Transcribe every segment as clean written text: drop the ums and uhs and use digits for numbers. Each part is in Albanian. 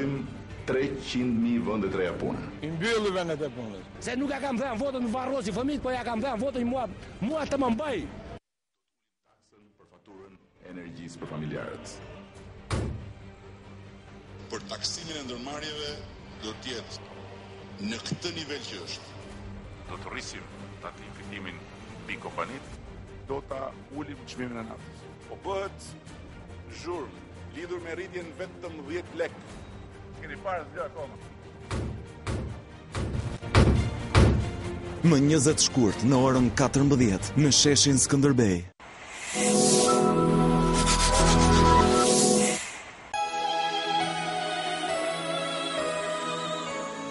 Furnizojmë 300.000 vende të reja pune. I mbylli vendet e punës. Se nuk ja kam dhënë votën në varrosi fëmijët, po ja kam dhënë votën mua të më mbaj. Taksën për faturën e energjisë për familjarët. Për taksimin e ndërmarrjeve do të jetë në këtë nivel që është. Do të rrisim atë fitimin mbi kompanitë. Do ta ulim çmimin e naftës. Po bëhet zhurmë lidhur me rritjen vetëm 10 lekë. Keni parë gjë akoma. Më 20 shkurt në orën 14 në sheshin Skënderbej.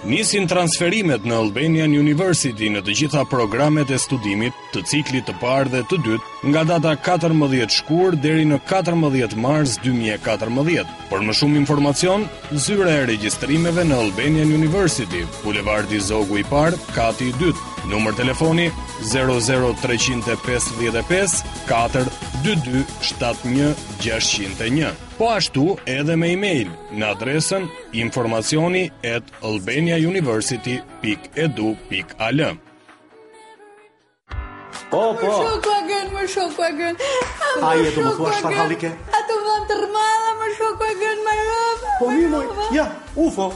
Nisin transferimet në Albanian University në të gjitha programet e studimit të ciklit të parë dhe të dytë nga data 14 shkurt deri në 14 mars 2014. Për më shumë informacion, zyra e regjistrimeve në Albanian University, Bulevardi Zogu i Parë, kati i dytë, numër telefoni 00355 422 71 601. Po ashtu edhe me email në adresën informacioni@albaniauniversity.edu.al. Po. Më shokvagën. A jetu më thua shfar halike? Ato vëm të rrmalla, më shokvagën, më rrëmë. Po mi moj, ja, UFO.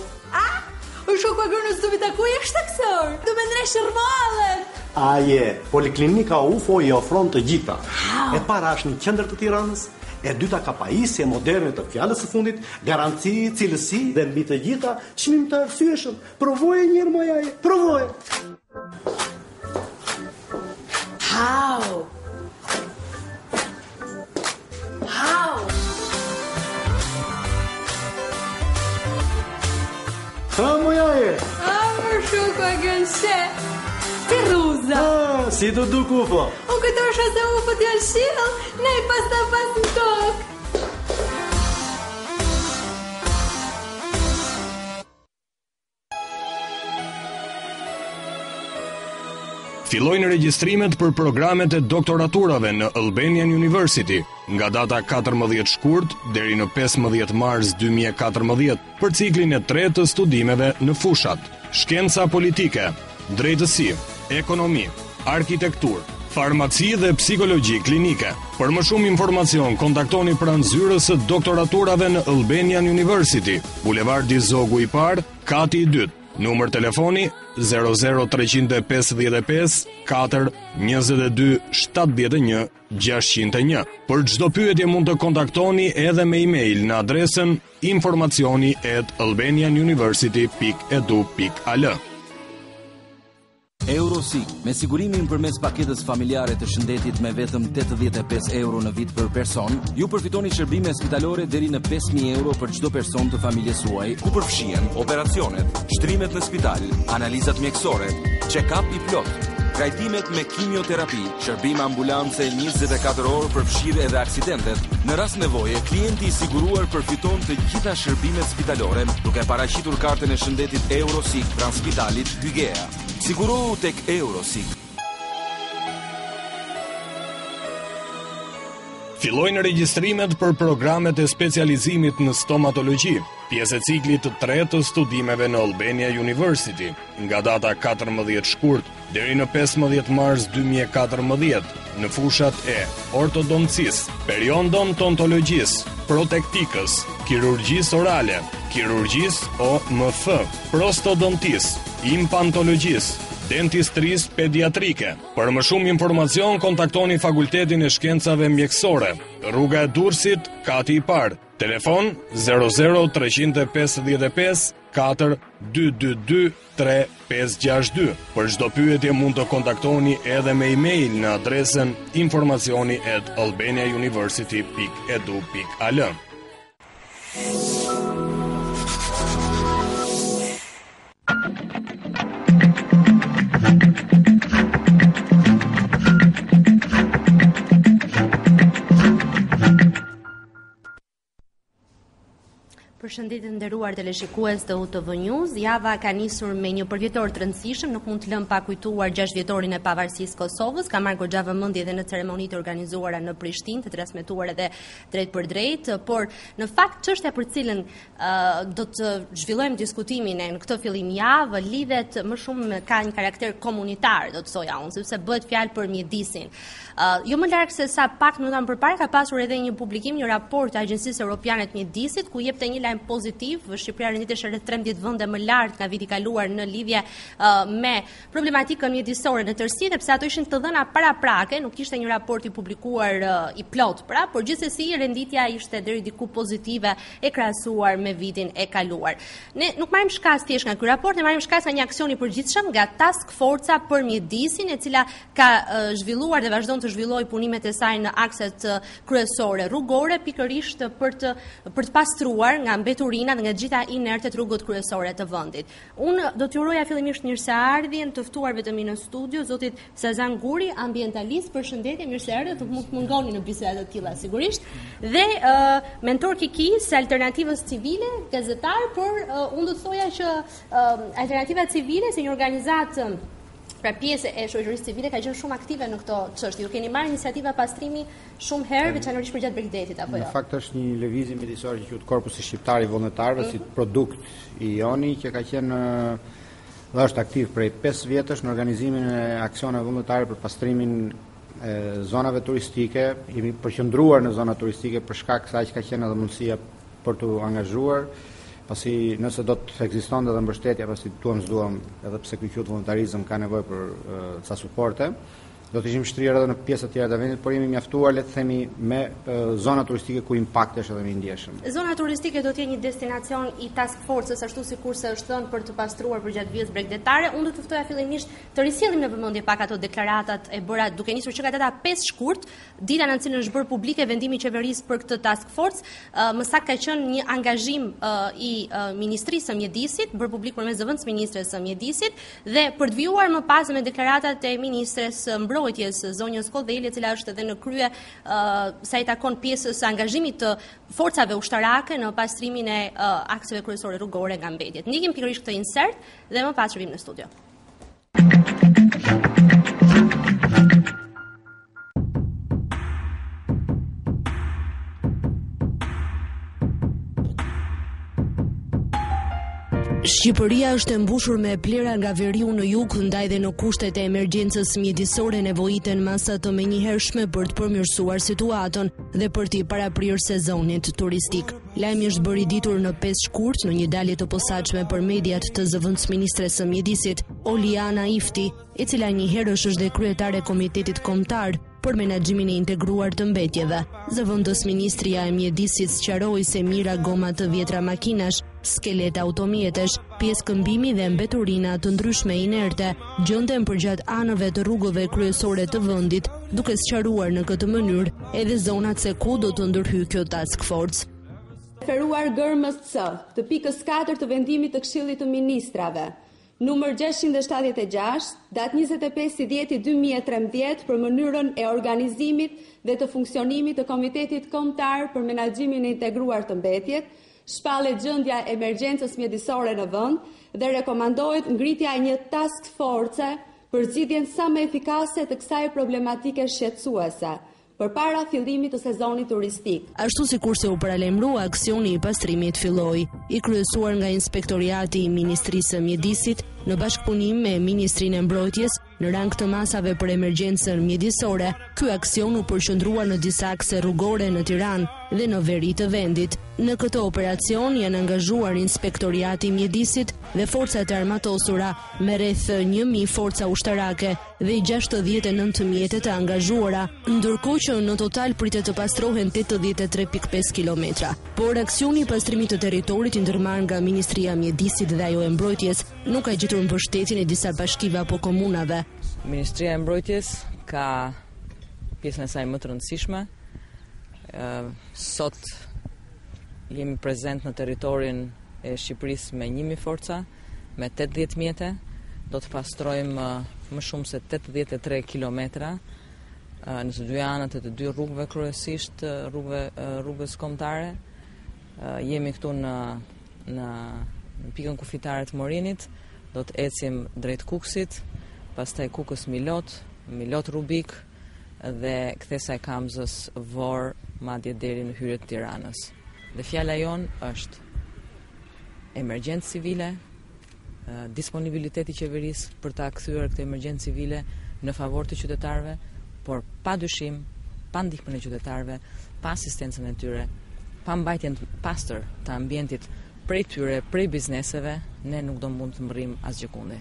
O shokvagën në zdubi të kuj e shtaksor. Du me ndresh rrmallën. A je, Poliklinika UFO i ofron të gjitha. E para është në qendër të Tiranës. E dyta ka pajisje moderne të fjalës së fundit, garanci, cilësi dhe mbi të gjitha çmim të arsyeshëm. Provoje një herë më jaje, provoje. How? Ha më jaje. Më shokvagën she. Ti rruza. Si të duk UFO? O këtë është se UFO t'ja shilë, ne i pas në tokë. Fillojnë regjistrimet për programet e doktoraturave në Albanian University nga data 14 shkurt deri në 15 mars 2014 për ciklin e 3 të studimeve në fushat: shkenca politike, drejtësi, ekonomi, arkitektur, farmaci dhe psikologji klinike. Për më shumë informacion, kontaktoni pranë zyrës së doktoraturave në Albanian University, Bulevardi Zogu i Parë, kati i dytë. Numër telefoni 00355 422 71 601. Për çdo pyetje mund të kontaktoni edhe me email në adresën informacioni@albanianuniversity.edu.al. Eurosig, me sigurimin përmes paketës familjare të shëndetit me vetëm 85 euro në vit për person, ju përfitoni shërbime spitalore deri në 5.000 euro për çdo person të familjes suaj, ku përfshihen operacionet, shtrimet në spital, analizat mjekësore, check-up i plot, trajtimet me kimioterapi, shërbim ambulance 24 orë për fshirë edhe aksidentet. Në rast nevoje, klienti i siguruar përfiton të gjitha shërbimet spitalore, duke paraqitur kartën e shëndetit Eurosig pranë spitalit Hygea. Sigurohu tek Eurosig. Fillojnë regjistrimet për programet e specializimit në stomatologji, pjesë e ciklit të 3 të studimeve në Albania University, nga data 14 shkurt deri në 15 mars 2014, në fushat e ortodoncisë, periodontologjisë, protektikës, kirurgjisë orale, kirurgjisë OMF, prostodontisë, implantologjisë, dentistrisë pediatrike. Për më shumë informacion, kontaktoni Fakultetin e Shkencave Mjekësore, Rruga e Durrësit, kati i parë. Telefon 00355 422 3562. Për çdo pyetje mund të kontaktoni edhe me email në adresën informacioni@albaniauniversity.edu.al. Për Përshëndetje nderuar teleshikues të UTV News. Java ka nisur me një përvjetor të rëndësishëm, nuk mund të lëm pa kujtuar 6 vjetorin e pavarësisë Kosovës. Ka marrë goxha vëmendje edhe në ceremonitë organizuara në Prishtinë, të transmetuar edhe drejt për drejt, por në fakt çështja për cilën do të zhvillojmë diskutimin në këtë fillim javë lidhet më shumë ka një karakter komunitar, do të thoja unë, sepse bëhet fjalë për mjedisin. Jo më larg se sa pak minuta më përpara ka pasur edhe një publikim, një raport të Agjencisë Europiane të Mjedisit, ku jepte një lajm pozitiv. Shqipëria renditesh rreth 13 vende më lart nga viti i kaluar në lidhje me problematikën mjedisore në tërësi, sepse ato ishin të dhëna paraprake, nuk ishte një raport i publikuar i plot, pra, por gjithsesi renditja ishte deri diku pozitive e krahasuar me vitin e kaluar. Ne nuk marrim shkas thjesht nga ky raport, ne marrim shkas nga një aksion i përgjithshëm nga Task Forca për Mjedisin, e cila ka zhvilluar dhe vazhdon të zhvillojë punimet e saj në akset kryesore rrugore, pikërisht për të pastruar nga mbeturina dhe nga gjitha inertet rrugët kryesore të vendit. Unë do t'ju uroja fillimisht mirëseardhjen të ftuarve të mi në studio, zotit Sazan Guri, ambientalist, përshëndetje, mirëseardhje, të mund të mungoni në biseda të tilla sigurisht, dhe mentor Kikis, Alternativës Civile, gazetar, por unë do të thoja që Alternativa Civile si një organizatë, pra pjesë e shoqërisë civile, ka qenë shumë aktive në këto çështje. Ju keni marrë iniciativa pastrimi shumë herë, veçanërisht përgjatë Bregdetit apo jo? Në fakt është një lëvizje mjedisore që quhet Korpusi Shqiptar i Vullnetarëve, si produkt i joni që ka qenë dhe është aktiv prej 5 vjetësh në organizimin e aksioneve vullnetare për pastrimin e zonave turistike. Jemi përqendruar në zona turistike për shkak kësaj që ka qenë edhe mundësia për të angazhuar. Pasi nëse do të ekzistonte edhe mbështetja, pasi duam edhe pse ky quhet vullnetarizëm ka nevojë për ca suporte, do të ishim shtrirë edhe në pjesë të tjera të vendit, por jemi mjaftuar, le të themi, me zona turistike ku impakti është edhe më i ndjeshëm. Zona turistike do të jetë një destinacion i Task Force-s, ashtu sikurse është thënë për të pastruar përgjatë vijës bregdetare. Unë do të ftoja fillimisht të risjellim në vëmendje pak ato deklaratat e bëra duke nisur që ka data 5 shkurt, dita në cilën është bërë publike vendimi i qeverisë për këtë Task Force. Më saktë ka qenë një angazhim i Ministrisë së Mjedisit, bërë publik përmes zëvendës ministres së Mjedisit, dhe për të vijuar më pas me deklaratat e ministres zonjës Kodheli, e cila është edhe në krye sa i takon pjesës së angazhimit të forcave ushtarake në pastrimin e akseve kryesore rrugore nga mbetjet. Ndiqim pikërisht këtë insert dhe më pas shërbim në studio. Shqipëria është e mbushur me plera nga veriu në jug, ndaj dhe në kushtet e emergjencës mjedisore nevojiten masa të menjëhershme për të përmirësuar situatën dhe për t'i paraprirë sezonit turistik. Lajmi është bërë i ditur në 5 shkurt në një dalje të posaçme për mediat të zëvendës ministres së Mjedisit, Oliana Ifti, e cila njëherë është dhe kryetare e Komitetit Kombëtar për menaxhimin e integruar të mbetjeve. Zëvendës Ministria e Mjedisit sqaroi se mira goma të vjetra makinash, skeleta automjetesh, pjesë këmbimi dhe mbeturina të ndryshme inerte gjenden përgjatë anëve të rrugëve kryesore të vendit, duke sqaruar në këtë mënyrë edhe zonat se ku do të ndërhyjë kjo Task Force. Referuar gërmës C të pikës 4 të vendimit të Këshillit të Ministrave, numër 676, datë 25/10/2013 për mënyrën e organizimit dhe të funksionimit të Komitetit Kombëtar për menaxhimin e integruar të mbetjet, shpallet gjendja e emergjencës mjedisore në vend dhe rekomandohet ngritja e një task force për zgjidhjen sa më efikase të kësaj problematike shqetësuese përpara fillimit të sezonit turistik. Ashtu sikurse u paralajmërua, aksioni i pastrimit filloi, i kryesuar nga Inspektoriati i Ministrisë së Mjedisit në bashkëpunim me Ministrinë e Mbrojtjes në rang të masave për emergjencën mjedisore. Ky aksion u përqendrua në disa akse rrugore në Tiranë dhe në veri të vendit. Në këtë operacion janë angazhuar Inspektoriati i Mjedisit dhe forcat e armatosura me rreth 1000 forca ushtarake dhe 69 mjete të angazhuara, ndërkohë që në total pritet të pastrohen 83.5 kilometra. Por aksioni i pastrimit të territorit i ndërmarrë nga Ministria e Mjedisit dhe ajo e Mbrojtjes nuk ka gjetur mbështetjen e disa bashkive apo komunave. Ministria e Mbrojtjes ka pjesën e saj më të rëndësishme. Sot jemi prezent në territorin e Shqipërisë me 1000 forca, me 80 mjete. Do të pastrojmë më shumë se 83 kilometra në të dy anët e të dy rrugëve kryesisht rrugës kombëtare. Jemi këtu në pikën kufitare të Morinit, do të ecim drejt Kukësit, pastaj Kukës Milot Rubik dhe kthesa e Kamzës Vor, madje deri në hyrje të Tiranës. Dhe fjala jon është emergjencë civile, disponibiliteti i qeverisë për ta kthyer këtë emergjencë civile në favor të qytetarëve, por pa dyshim, pa ndihmën e qytetarëve, pa asistencën e tyre, pa mbajtjen pastër të ambientit prej tyre, prej bizneseve, ne nuk do mund të mbërrim asgjë kundi.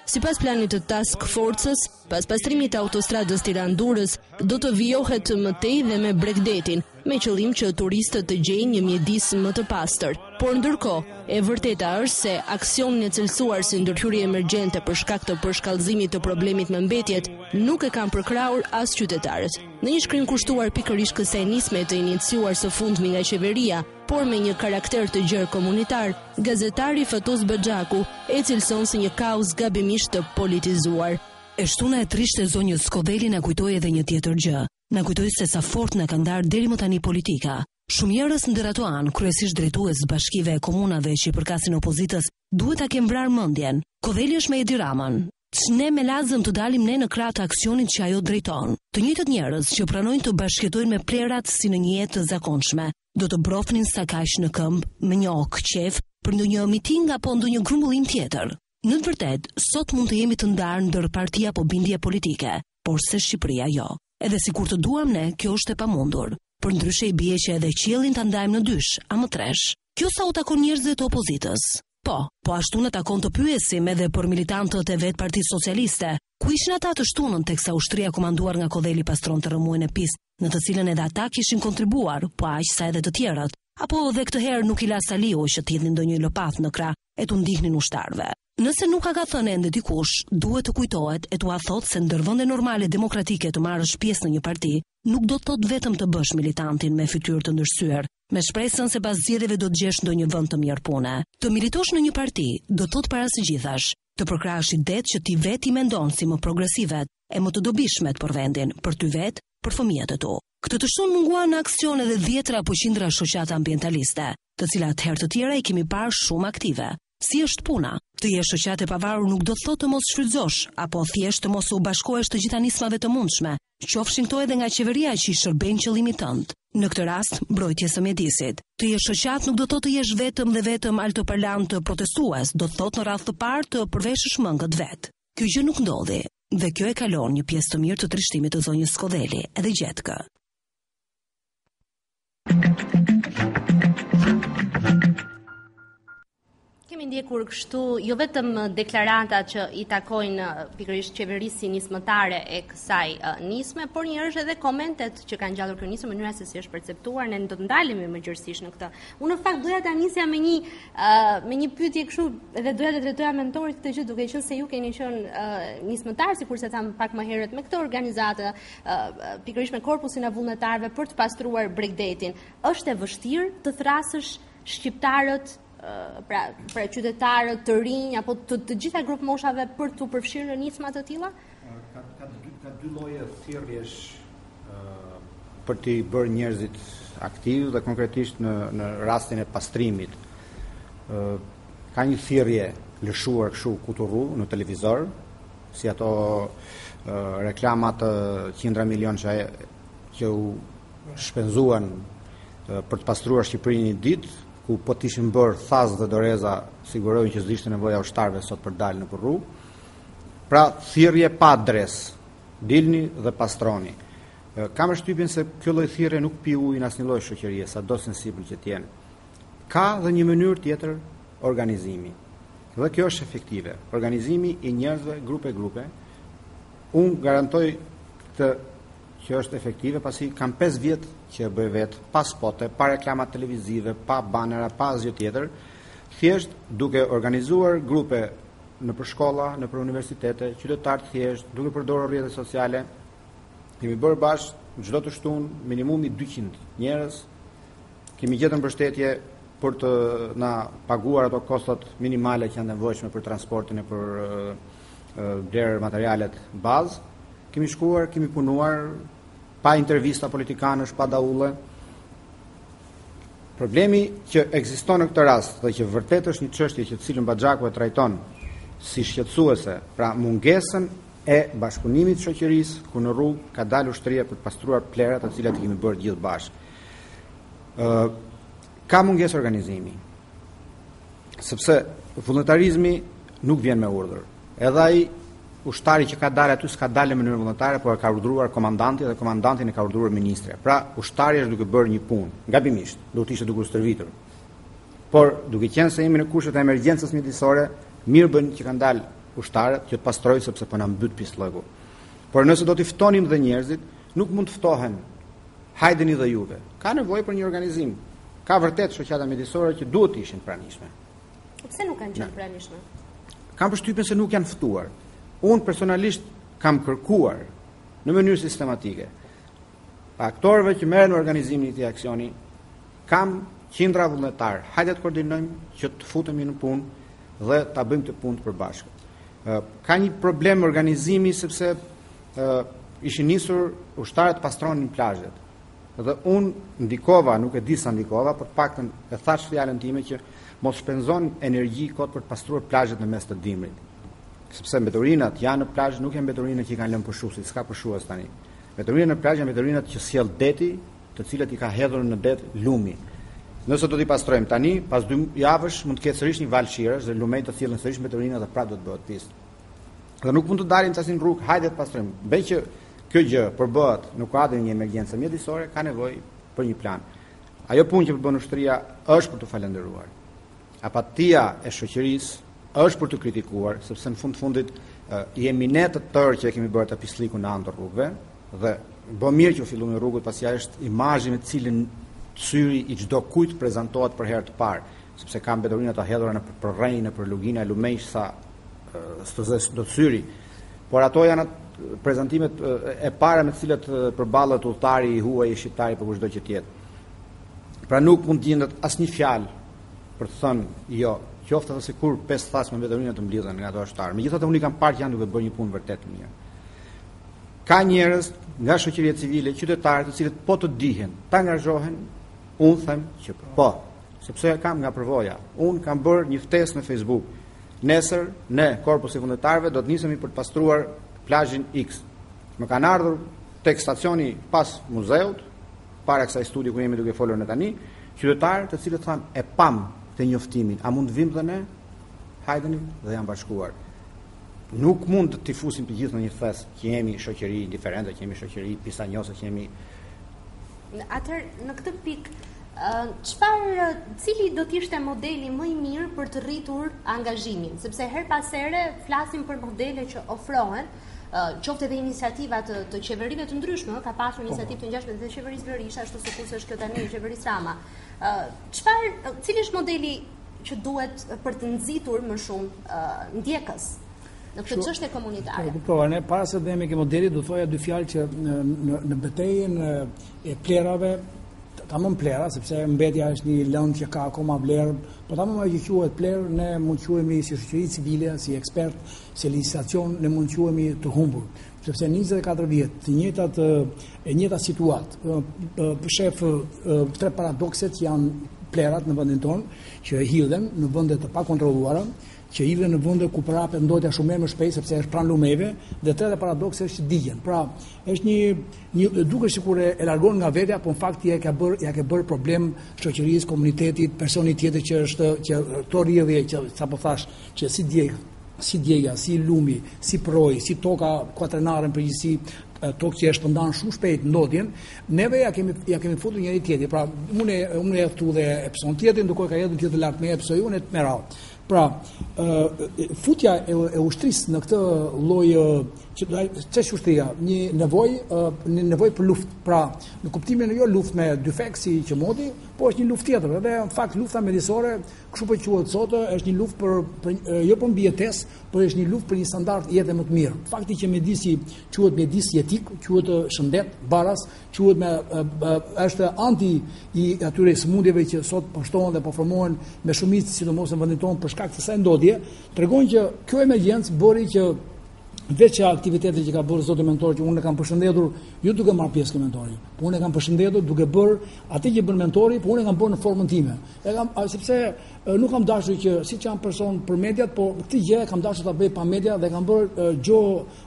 Sipas planit të Task Force-s, pas pastrimit të autostradës Tiranë-Durrës, do të vijohet më tej dhe me Bregdetin, me qëllim që turistët të gjejnë një mjedis më të pastër. Por ndërkohë, e vërteta është se aksionin e cilësuar si ndërhyrje emergjente për shkak të përshkallëzimit të problemit me mbetjet nuk e kanë përkrahur as qytetarët. Në një shkrim kushtuar pikërisht kësaj nisme të iniciuar së fundmi nga qeveria, por me një karakter të gjerë komunitar, gazetari Fatos Baxhaku e cilëson si një kauzë gabimisht të politizuar. E shtuna e trisht e zonjës Skodeli na kujtoi edhe një tjetër gjë. Na kujtoi se sa fort na ka ndarë deri më tani politika. Shumë njerëz ndër ato anë, kryesisht drejtues bashkive e komunave që i përkasin opozitës, duhet ta kenë vrarë mendjen. Kodeli është me Edi Ramën. Ne me lazëm të dalim ne në krah të aksionit që ajo drejton. Të njëjtët njerëz që pranojnë të bashkëjetojnë me plerat si në një jetë të zakonshme, do të brofnin sa kaq në këmbë me një ok qef për ndonjë miting apo ndonjë grumbullim tjetër. Në të vërtetë, sot mund të jemi të ndarë ndër parti apo bindje politike, por se Shqipëria jo. Edhe sikur të duam ne, kjo është e pamundur. Për ndryshe i bie që edhe qiellin ta ndajmë në dysh, a më tresh. Kjo sa u takon njerëzve të opozitës. Po ashtu në takon të pyesim edhe për militantët e vetë Partisë Socialiste, ku ishin ata të shtunën teksa ushtria komanduar nga Kodeli pastron të rëmuin e PiS, në të cilën edhe ata kishin kontribuar, po aq sa edhe të tjerët. Apo edhe këtë herë nuk i la Saliu që të hidhin ndonjë lopath në krah e t'u ndihnin ushtarëve. Nëse nuk ka thënë ende dikush, duhet të kujtohet e t'u thotë se ndër vende normale demokratike të marrësh pjesë në një parti, nuk do të thotë vetëm të bësh militantin me fytyrë të ndërsyer, me shpresën se pas zgjedhjeve do të gjesh ndonjë vend të mirë pune. Të militosh në një parti do të thotë para së gjithash, të përkrahësh idetë që ti vetë i mendon si më progresive e më të dobishmet për vendin, për ty vetë, për fëmijët e tu. Këtë të shtunë munguan në aksion edhe 10 apo 100 shoqata ambientaliste, të cilat herë të tjera i kemi parë shumë aktive. Si është puna? Të jesh shoqate pavarur nuk do të thotë të mos shfrytëzosh, apo thjesht të mos u bashkohesh të gjitha nismave të mundshme, qofshin këto edhe nga qeveria që i shërbejnë qëllimit tënd. Në këtë rast, mbrojtje së mjedisit. Të jesh shoqat nuk do të thotë të jesh vetëm dhe vetëm altoparlant protestues, do të thotë në radhë të parë të përveshësh mëngët vet. Kjo gjë nuk ndodhi, dhe kjo e kalon një pjesë të mirë të trishtimit të zonjës Skodeli, edhe gjetë kë. Kemi ndjekur kështu jo vetëm deklarata që i takojnë pikërisht qeverisë nismëtare e kësaj nisme, por njëherë edhe komentet që kanë ngjallur këtë nismë, mënyra se si është perceptuar, ne do të ndalemi më gjërësisht në këtë. Unë në fakt doja ta nisja me një pyetje kështu, edhe doja të drejtoja mentorit këtë gjë, duke qenë se ju keni qenë nismëtar, sikurse tham pak më herët, me këtë organizatë, pikërisht me korpusin e vullnetarëve për të pastruar Bregdetin. Është e vështirë të thrasësh shqiptarët, pra qytetarët të rinj apo të gjitha grup moshave për të përfshirë në nisma të tilla? Ka dy lloje thirrjesh për të bërë njerëzit aktiv dhe konkretisht në rastin e pastrimit. Ka një thirrje lëshuar kështu kuturru në televizor, si ato reklamat të 100 milion që u shpenzuan për të pastruar Shqipërinë një ditë, ku po të ishin bërë thas dhe doreza, sigurojnë që s'dishte nevoja ushtarëve sot për dalë në rrugë. Pra, thirrje pa adres, dilni dhe pastroni. Kam përshtypjen se kjo lloj thirrje nuk pi ujin asnjë lloj shoqërie, sado sensibël që të jenë. Ka dhe një mënyrë tjetër, organizimi. Dhe kjo është efektive. Organizimi i njerëzve grupe. Unë garantoj që është efektive, pasi kam 5 vjet që e bëj vetë, pa spote, pa reklama televizive, pa banera, pa asgjë tjetër, thjesht duke organizuar grupe në për shkolla, në për universitete, qytetarë thjesht, duke përdorur rrjetet sociale, kemi bërë bashkë çdo të shtunë minimumi 200 njerëz, kemi gjetën mbështetje për të na paguar ato kostot minimale që janë nevojshme për transportin e për derë materialet bazë. Kemi shkuar, kemi punuar, pa intervista politikanësh, pa daulle. Problemi që ekziston në këtë rast dhe që vërtet është një çështje që cilën Baxhaku e trajton si shqetësuese, pra mungesën e bashkëpunimit të shoqërisë ku në rrugë ka dalë ushtria për të pastruar plerat të cilat i kemi bërë gjithë bashkë. Ka mungesë organizimi, sepse vullnetarizmi nuk vjen me urdhër. Edhe ai ushtari që ka dalë aty s'ka dalë në mënyrë vullnetare, por ka urdhëruar komandanti dhe komandantin e ka urdhëruar ministri. Pra, ushtari është duke bërë një punë, gabimisht, duhet ishte duke u stërvitur. Por, duke qenë se jemi në kushtet e emergjencës mjedisore, mirë bën që kanë dalë ushtarët që të pastrojnë sepse po na mbyt pislloku. Por nëse do t'i ftonim dhe njerëzit, nuk mund të ftohen hajdeni dhe juve. Ka nevojë për një organizim. Ka vërtet shoqata mjedisore që duhet të ishin pranishme. Pse nuk kanë qenë pranishme? Kam përshtypjen se nuk janë ftuar. Unë personalisht kam kërkuar në mënyrë sistematike aktorëve që merren me organizimin e këtij aksioni, kam qindra vullnetar, hajde të koordinojmë që të futemi në punë dhe ta bëjmë të punë të përbashkët. Ka një problem organizimi sepse ishin nisur ushtarët pastronin plazhet. Dhe unë ndikova, nuk e di sa ndikova, por të paktën e thash fjalën time që mos shpenzon energji kot për të pastruar plazhet në mes të dimrit. Sepse mbeturinat janë në plazh, nuk janë mbeturinat që i kanë lënë përshuesit, s'ka përshues tani. Mbeturinat në plazh janë mbeturinat që sjell deti, të cilat i ka hedhur në det lumi. Nëse do t'i pastrojmë tani, pas 2 javësh mund të ketë sërish një val shirash dhe lumej të thjellën sërish mbeturinat dhe prapë do të bëhet pistë. Dhe nuk mund të dalim casin rrugë, hajde të pastrojmë. Mbej që kjo gjë përbëhet në kuadrin e një emergjencë mjedisore, ka nevojë për një plan. Ajo punë që bën ushtria është për të falendëruar. Apatia e shoqërisë është për të kritikuar, sepse në fundit jemi ne të tërë që kemi bërë të pislikun në anë të rrugëve dhe bë mirë që u filluan rrugët, pasi ajo është imazhi me të cilin syri i çdo kujt prezantohet për herë të parë, sepse ka mbeturina të hedhura në përrrejnë, në për lugina e lumejsh sa do të syri. Por ato janë prezantimet e para me të cilat përballet udhëtari i huaj i shqiptari për kushdo që tjetë. Pra nuk mund të gjendet asnjë fjalë për të thënë jo, qoftë edhe sikur 5 thas me mbeturina të mblidhen nga ato ushtarë. Megjithatë unë kam parë që janë duke bërë një punë vërtet të mirë. Ka njerëz nga shoqëria civile, qytetarë të cilët po të dihen, ta angazhohen, unë them që po, sepse kam nga përvoja. Unë kam bërë një ftesë në Facebook. Nesër ne korpusi vullnetarëve do të nisemi për të pastruar plazhin X. Më kanë ardhur tek stacioni pas muzeut, para kësaj studi ku jemi duke folur ne tani, qytetarë të cilët thanë e pam të njoftimin, a mund të vim dhe ne? Hajdeni dhe janë bashkuar. Nuk mund të tifusim të gjithë në një thes që jemi shoqëri indiferente, që jemi shoqëri pisanjose, që jemi... Atëherë, në këtë pikë, cili do të ishte modeli më i mirë për të rritur angazhimin? Sepse her pas here flasim për modele që ofrohen, qoftë edhe iniciativa të qeverive të ndryshme, ka pasur iniciativë të ngjashme të qeverisë Berisha, ashtu sikur është kjo tani qeverisë Rama. Cili është modeli që duhet për të nxitur më shumë ndjekës në këtë çështje komunitare? Kuptova, ne para se të vemi ke modeli do thoja 2 fjalë që në betejën e plerave, tamam plera, sepse mbetja është një lëndë që ka akoma vlerë, po tamam ajo që quhet plerë, ne mund të quhemi si shoqëri civile, si ekspert, si legjislacion, ne mund të quhemi të humbur, sepse 24 vjet, e njëjta situatë, shef 3 paradokset që janë plerat në vendin tonë, që hidhen në vende të pakontrolluara, që hidhen në vende ku prapë ndodja shumë më shpejt sepse është pranë lumeve, dhe treta paradokse është që digjen. Pra, është një duket sikur e largon nga vetja, por në fakt ja ka bërë problem shoqërisë, komunitetit, personit tjetër që është që to rrjedhje që sapo thash, që si djegja, si lumi, si proj, si toka kuatrenare në përgjithësi, tokë që e shpëndan shumë shpejt ndodhjen, neve ja kemi futur njëri tjetër. Pra, unë e ftu dhe e pson tjetër, ndërkohë ka hedhur tjetër lart me e psoj unë me radhë. Pra, futja e ushtrisë në këtë lloj ç'është ushtria, një nevojë për luftë. Pra, në kuptimin e jo luftë me dy fek si që modi, po është një luftë tjetër. Dhe në fakt lufta mjedisore, kështu po quhet sot, është një luftë për jo për mbijetesë, por është një luftë për një standard jete më të mirë. Fakti që mjedisi quhet mjedis jetik, quhet shëndet, baras, quhet është anti i atyre sëmundjeve që sot po shtohen dhe po formohen me shumicë, sidomos në vendin tonë për shkak të kësaj ndodhje, tregon që kjo emergjencë bëri që veç aktivitetet që ka bërë zoti mentor, që unë e kam përshëndetur jo duke marrë pjesë ke mentori, po unë e kam përshëndetur duke bërë atë që bën mentori, po unë e kam bërë në formën time. Sepse nuk kam dashur që siç jam person për mediat, po këtë gjë kam dashur ta bëj pa media dhe kam bërë gjo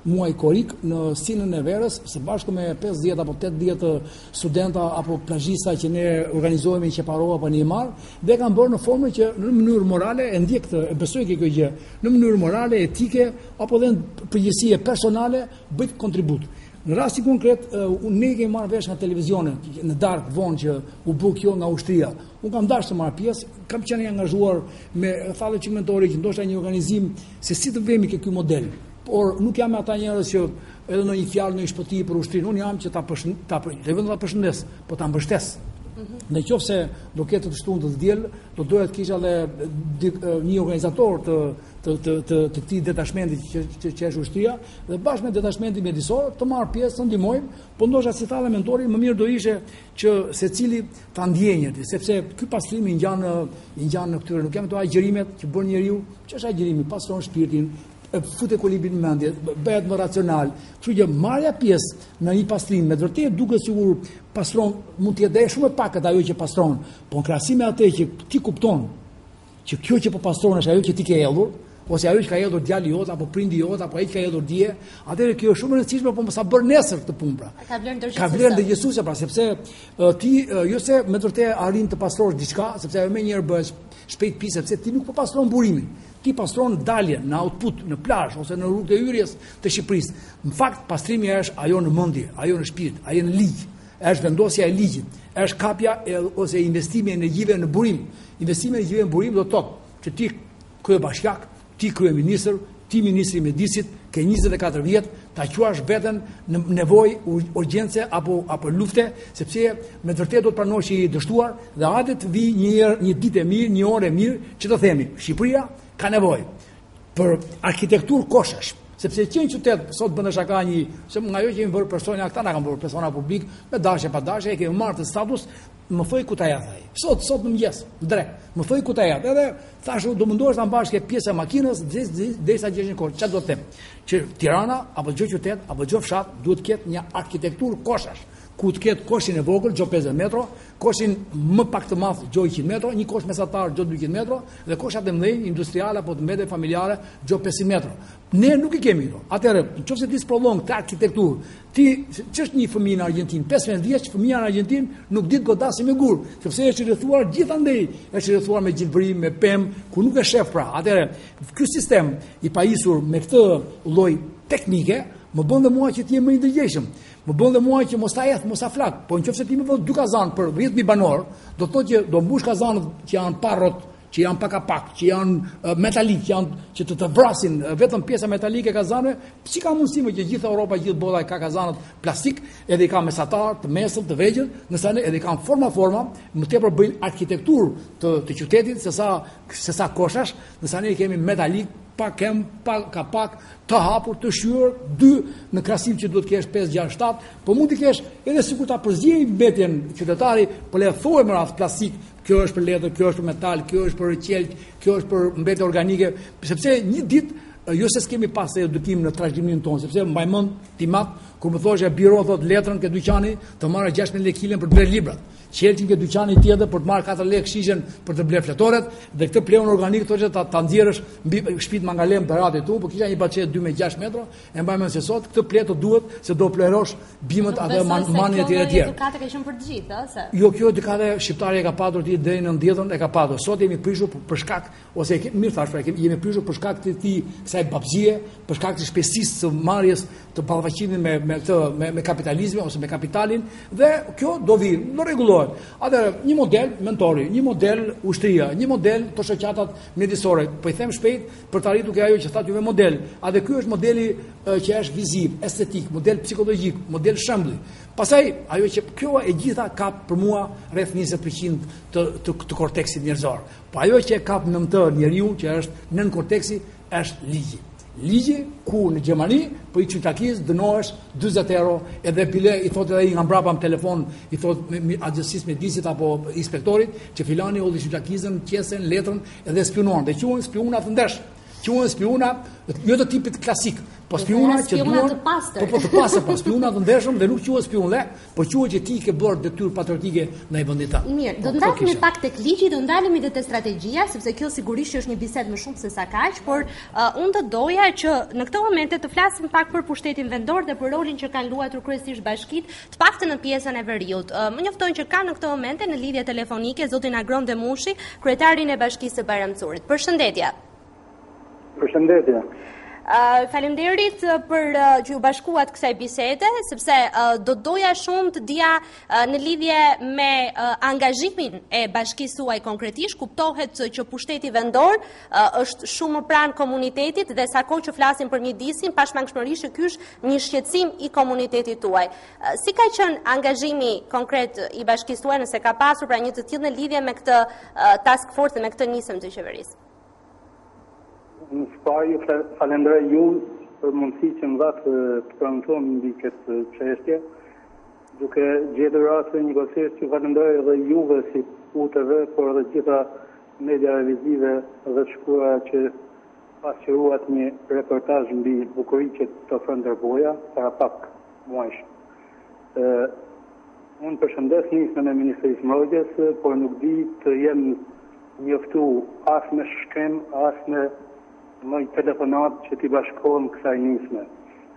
muaj korik në sinën e verës së bashku me 50 apo 80 studenta apo plazhista që ne organizohemi në Qeparova apo në Imar, dhe kam bërë në formën që në mënyrë morale e ndjek këtë, e besoj kjo gjë, në mënyrë morale, etike apo dhe përgjegjësie personale bëj kontribut. Në rasti konkret, ne kemi marrë vesh nga televizione, në darkë vonë që u bë kjo nga ushtria. Unë kam dashur të marr pjesë, kam qenë i angazhuar me thallë që mentori që ndoshta një organizim se si të vemi ky model. Por nuk jam ata njerëz që edhe në një fjalë në një shpëti për ushtrinë, unë jam që ta përshëndes, po ta mbështes. Në qoftë se do ketë të shtunë të diel, do doja të kisha edhe një organizator të këtij detashmenti që është ushtria dhe bashkë me detashmentin mjedisor të marr pjesë, të ndihmojmë, po ndoshta si tha mentori, më mirë do ishte që secili ta ndjenjë, sepse ky pastrim i ngjan në këtyre, nuk jam ato agjërimet që bën njeriu, që është agjërimi, pastron shpirtin, fut ekuilibrin në mendje, bëhet më racional. Kështu që marrja pjesë në një pastrim me vërtet duket sikur pastron, mund të jetë shumë e pakët ajo që pastron, po në krahasim me atë që ti kupton që kjo që po pastron është ajo që ti ke hedhur, ose ajo që ka hedhur djali jot apo prindi jot apo ai që ka hedhur dje, atëherë kjo është shumë e rëndësishme, po mos sa bër nesër këtë punë pra. Ka vlerë ndërgjegjësuese pra, sepse ti jo se me vërtet arrin të pastrosh diçka, sepse ajo më njëherë bëhet shpejt pi, sepse ti nuk po pastron burimin. Ti pastron daljen në output, në plazh ose në rrugët e hyrjes të Shqipërisë. Në fakt pastrimi është ajo në mendje, ajo në shpirt, ajo në ligj. Është vendosja e ligjit, është kapja ose investimi i energjive në burim. Investimi i energjive në burim do të thotë që ti kryebashkiak, ti kryeministër, ti ministri i mjedisit, ke 24 vjet, ta quash veten në nevojë urgjence apo lufte, sepse me vërtet do të pranosh i dështuar dhe hajde të vi një ditë e mirë, një orë e mirë, që të themi, Shqipëria ka nevojë për arkitekturë koshash, sepse qenë qytet sot bën shaka se nga ajo që kemi bërë persona, këta na kanë bërë persona publik, me dashje pa dashje, e kemi marrë të status, më thoi ku ta jap ai. Sot në mëngjes, në drek, më thoi ku ta jap. Edhe thashë do mundohesh ta mbash këtë pjesë e makinës derisa gjesh një kohë. Çfarë do të them? Që Tirana apo çdo qytet apo çdo fshat duhet të ketë një arkitekturë koshash, ku të ketë koshin e vogël, gjo 50 metro, koshin më pak të madh, gjo 100 metro, një kosh mesatar, gjo 200 metro, dhe koshat e mëdhenj, industriale apo të mbete familjare, gjo 500 metro. Ne nuk i kemi këto. Atëherë, nëse ti sprovon këtë arkitekturë, ti ç'është një fëmijë në Argjentinë, 15 vjeç, fëmia në Argjentinë nuk di të godasi me gur, sepse është rrethuar gjithandej, është rrethuar me gjelbërim, me pemë, ku nuk e shef pra. Atëherë, ky sistem i pajisur me këtë lloj teknike më bën dhe mua që ti je më i ndërgjegjshëm. Më bën dhe mua që mos ta jeth, mos ta flak. Po nëse ti më vë 2 kazan për 10.000 banor, do të thotë që do mbush kazanët që janë pa rrot, që janë pak, që janë metalik, që të vrasin vetëm pjesa metalike e kazanëve, si ka mundësi që gjithë Europa, gjithë bota ka kazanët plastik, edhe i ka mesatar, të mesëm, të vegjël, nëse edhe i kanë forma, më tepër bëjnë arkitekturë të qytetit se sa koshash, nëse ne kemi metalik, pak të hapur, të shyer, 2 në krahasim që duhet kesh 5, 6, 7, po mund të kesh edhe sikur ta përziej mbetjen qytetari, po le thuaj me radh plastik, kjo është për letër, kjo është për metal, kjo është për qelq, kjo është për mbetje organike, sepse një ditë jo se s'kemi pas edukim në trashëgimimin tonë, sepse mbaj mend timat kur më thoshë biro thot letrën ke dyqani të marrë 16 lekë kilën për të blerë librat. Qelçin ke dyqani tjetër për të marrë 4 lekë shishen për të blerë fletoret dhe këtë pleun organik thoshë ta nxjerrësh mbi shtëpitë Mangalem Berat tu, po kisha një baçet 2 me 6 metra, e mbaj mend se sot këtë pleto duhet se do plerosh bimët atë manin e tjerë. Edukatë ka qenë për të gjithë, ëse? Jo, kjo edukatë shqiptare e ka patur ti deri në 90-ën e ka patur. Sot jemi prishur për shkak ose mirë thash, jemi prishur për shkak të kësaj babzie, për shkak të shpejtësisë së marrjes të ballafaqimit me kapitalizmin ose me kapitalin dhe kjo do vi, do rregullohet. Atëherë, një model mentori, një model ushtria, një model të shoqatat mjedisore. Po i them shpejt për të arritur ajo që thatë juve model. A dhe ky është modeli që është viziv, estetik, model psikologjik, model shembulli. Pastaj ajo që kjo e gjitha kap për mua rreth 20% të korteksit njerëzor. Po ajo që e kap në të njeriu që është nën korteksi është ligji. Ligji ku në Gjermani po i çutakis dënohesh 40 euro edhe bile i thotë ai nga mbrapa në telefon i thotë agjencisë mjedisit apo inspektorit që filani ulli çutakizën, qesën, letrën edhe spionuan. Dhe quhen spiona të ndesh. Quhen spiuna jo të tipit klasik, po spiuna që duan të pastër. Po të pastër, po spiuna të ndershëm dhe nuk quhet spiun po quhet që ti ke bërë detyrë patriotike ndaj vendit tënd. Mirë, do ndalemi pak tek ligji, do ndalemi edhe te strategjia, sepse kjo sigurisht është një bisedë më shumë se sa kaq, por unë të doja që në këtë momente të flasim pak për pushtetin vendor dhe për rolin që kanë luajtur kryesisht bashkitë, të paktën në pjesën e veriut. Më njoftojnë që ka në këtë momente në lidhje telefonike zotin Agron Demushi, kryetarin e Bashkisë së Bajramcurit. Përshëndetje. Përshëndetje. Faleminderit për që ju bashkuat kësaj bisede, sepse do doja shumë të dija në lidhje me angazhimin e bashkisë tuaj konkretisht, kuptohet që pushteti vendor është shumë më pranë komunitetit dhe sa kohë që flasim për mjedisin, pashmangshmërisht që ky është një shqetësim i komunitetit tuaj. Si ka qenë angazhimi konkret i bashkisë tuaj, nëse ka pasur pra një të tillë në lidhje me këtë task force dhe me këtë nisëm të qeverisë? Në shpar ju falenderoj ju për mundësi që më dhatë të pranëton mbi këtë çështje, duke gjetur rastin njëkohësisht që falenderoj edhe juve si UTV, por edhe gjitha media televizive dhe shkruara që pasqyruat një reportazh mbi bukuriqet të ofron Derboja para pak muajsh. Unë përshëndes nismën e Ministrisë Mbrojtjes, por nuk di të jem njoftu as me shkem, as me më telefonat që t'i bashkohem kësaj nisme.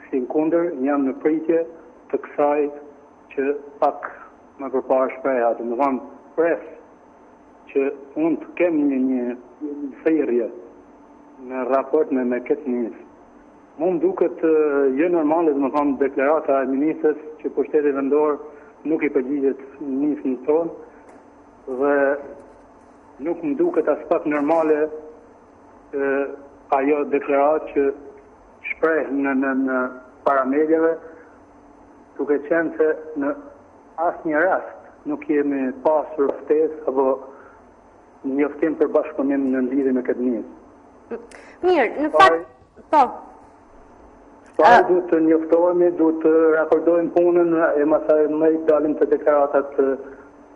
Si në kundër, jam në pritje të kësaj që pak më përpara shpreha, të më thonë pres që unë të kem një thirrje në raport me këtë nisë. Mu më duket jo normale, të më thonë deklarata e ministrës që pushteti vendor nuk i përgjigjet nisën tonë dhe nuk më duket as pak normale ajo deklarat që shpreh në paramediave, duke qenë se në asnjë rast nuk jemi pasur ftesë apo njoftim për bashkëpunim në lidhje me këtë nisë. Mirë, në fakt, po. Duhet të njoftohemi, duhet të raportojmë punën e masaj më i dalim të deklaratat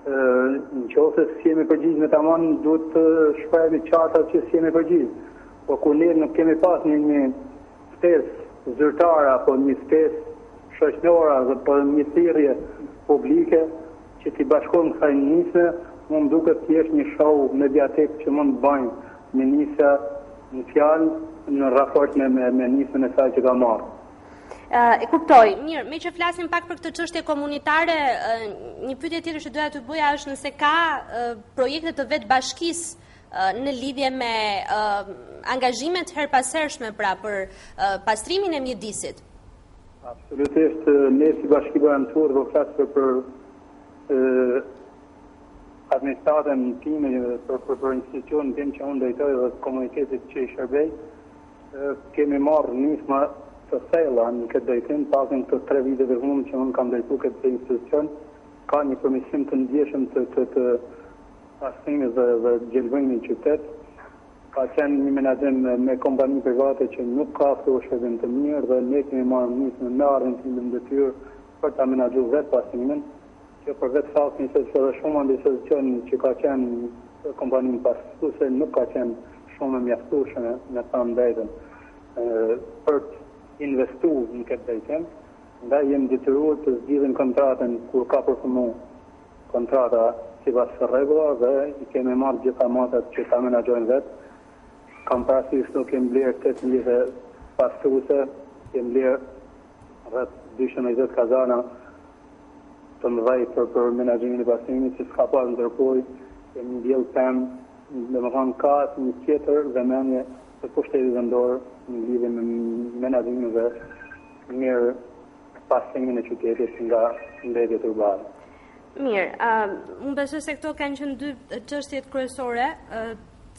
në qoftë se jemi përgjigjë tamam, duhet të shprehemi qarta që jemi përgjigjë. Po kur ne nuk kemi pas një ftesë zyrtare apo një ftesë shoqërore dhe për një thirrje publike që t'i bashkojmë kësaj nisme, më duket thjesht një show mediatik që mund të bëjnë ministra në fjalë në raport me nismën e saj që ka marrë. E kuptoj. Mirë, me që flasim pak për këtë çështje komunitare, një pyetje tjetër që doja t'ju bëja është nëse ka projekte të vetë bashkisë në lidhje me angazhimet herpashershme pra për pastrimin e mjedisit. Absolutisht, ne si Bashki Bajramçur do flasim për administratën time, për institucionin tim që unë drejtoj dhe komunitetit që i shërbej, kemi marrë nisma të thella në këtë drejtim, pasin të 3 vite të fundit që unë kam drejtuar këtë institucion, ka një përmirësim të ndjeshëm të pastrimit dhe gjelbërimit në qytet. Ka qenë një menaxhim me kompani private që nuk ka afruar shërbim të mirë dhe ne kemi marrë nismën me ardhmën time në detyrë për ta menaxhuar vetë pastrimin, që për vetë faktin se edhe shumë institucion që ka qenë kompaninë pastruese nuk ka qenë shumë e mjaftueshme në të drejtën për të investuar në këtë drejtim. Ndaj jemi detyruar të zgjidhim kontratën kur ka përfunduar kontrata sipas rregullave dhe i kemi marrë gjitha matat që ta menaxhojnë vetë. Kam parasysh se kemi blerë 18 pastruese, kemi blerë rreth 220 kazana të mëdha për menaxhimin e pastrimit, që s'ka pas ndërpoj, kemi ndjell pemë, domethënë ka një tjetër vëmendje të pushtetit vendor në lidhje me menaxhimin dhe mirë pastrimin e qytetit nga mbledhjet urbane. Mirë, unë besoj se këto kanë qenë 2 çështjet kryesore,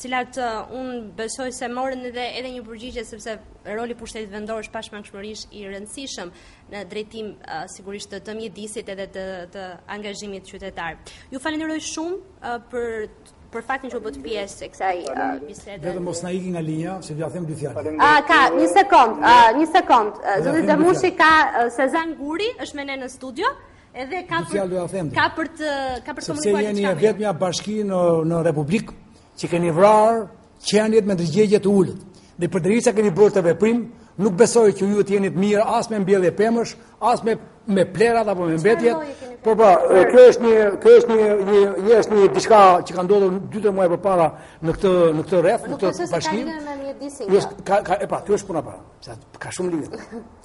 cilat unë besoj se morën edhe një përgjigje, sepse roli pushtetit vendor është pashmangshmërisht i rëndësishëm në drejtim sigurisht të mjedisit edhe të angazhimit qytetar. Ju falenderoj shumë për faktin që u bët pjesë e kësaj bisede. Vetëm mos na iki nga linja, se do ja them 2 fjalë. Ka, një sekond. Zoti Demushi ka Sezan Guri, është me ne në studio. Edhe ka për të komunikuar. Sepse jeni vetmja bashki në Republikë që keni vrarë qenjet me ndërgjegje të ulët. Dhe përderisa keni bërë të veprim, nuk besoj që ju të jeni të mirë as me mbjellje pemësh, as me plerat apo me mbetjet. Po kjo është një diçka që ka ndodhur 2-3 muaj përpara në këtë rreth, në këtë bashkim. Kjo është puna para. Ka shumë lidhje.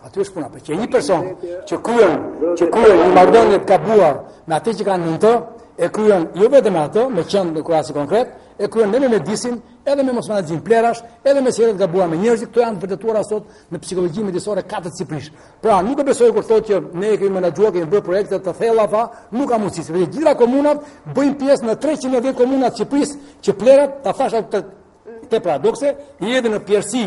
Aty është puna, që një person që kryen një marrëdhënie të gabuar me atë që kanë në të, e kryen jo vetëm atë, me qenë në krahasi konkret, e kryen me mjedisin, edhe me mos menaxhim plerash, edhe me sjellje të gabuara me njerëzit. Këto janë vërtetuara sot në psikologji mjedisore 4 ciprish. Pra, nuk e besoj kur thotë që ne kemi menaxhuar, kemi bërë projekte të thella, nuk ka mundësi. Sepse gjitha komunat bëjnë pjesë në 310 komuna të Shqipërisë që plerat, ta thash te paradokse, jedhin në pjerësi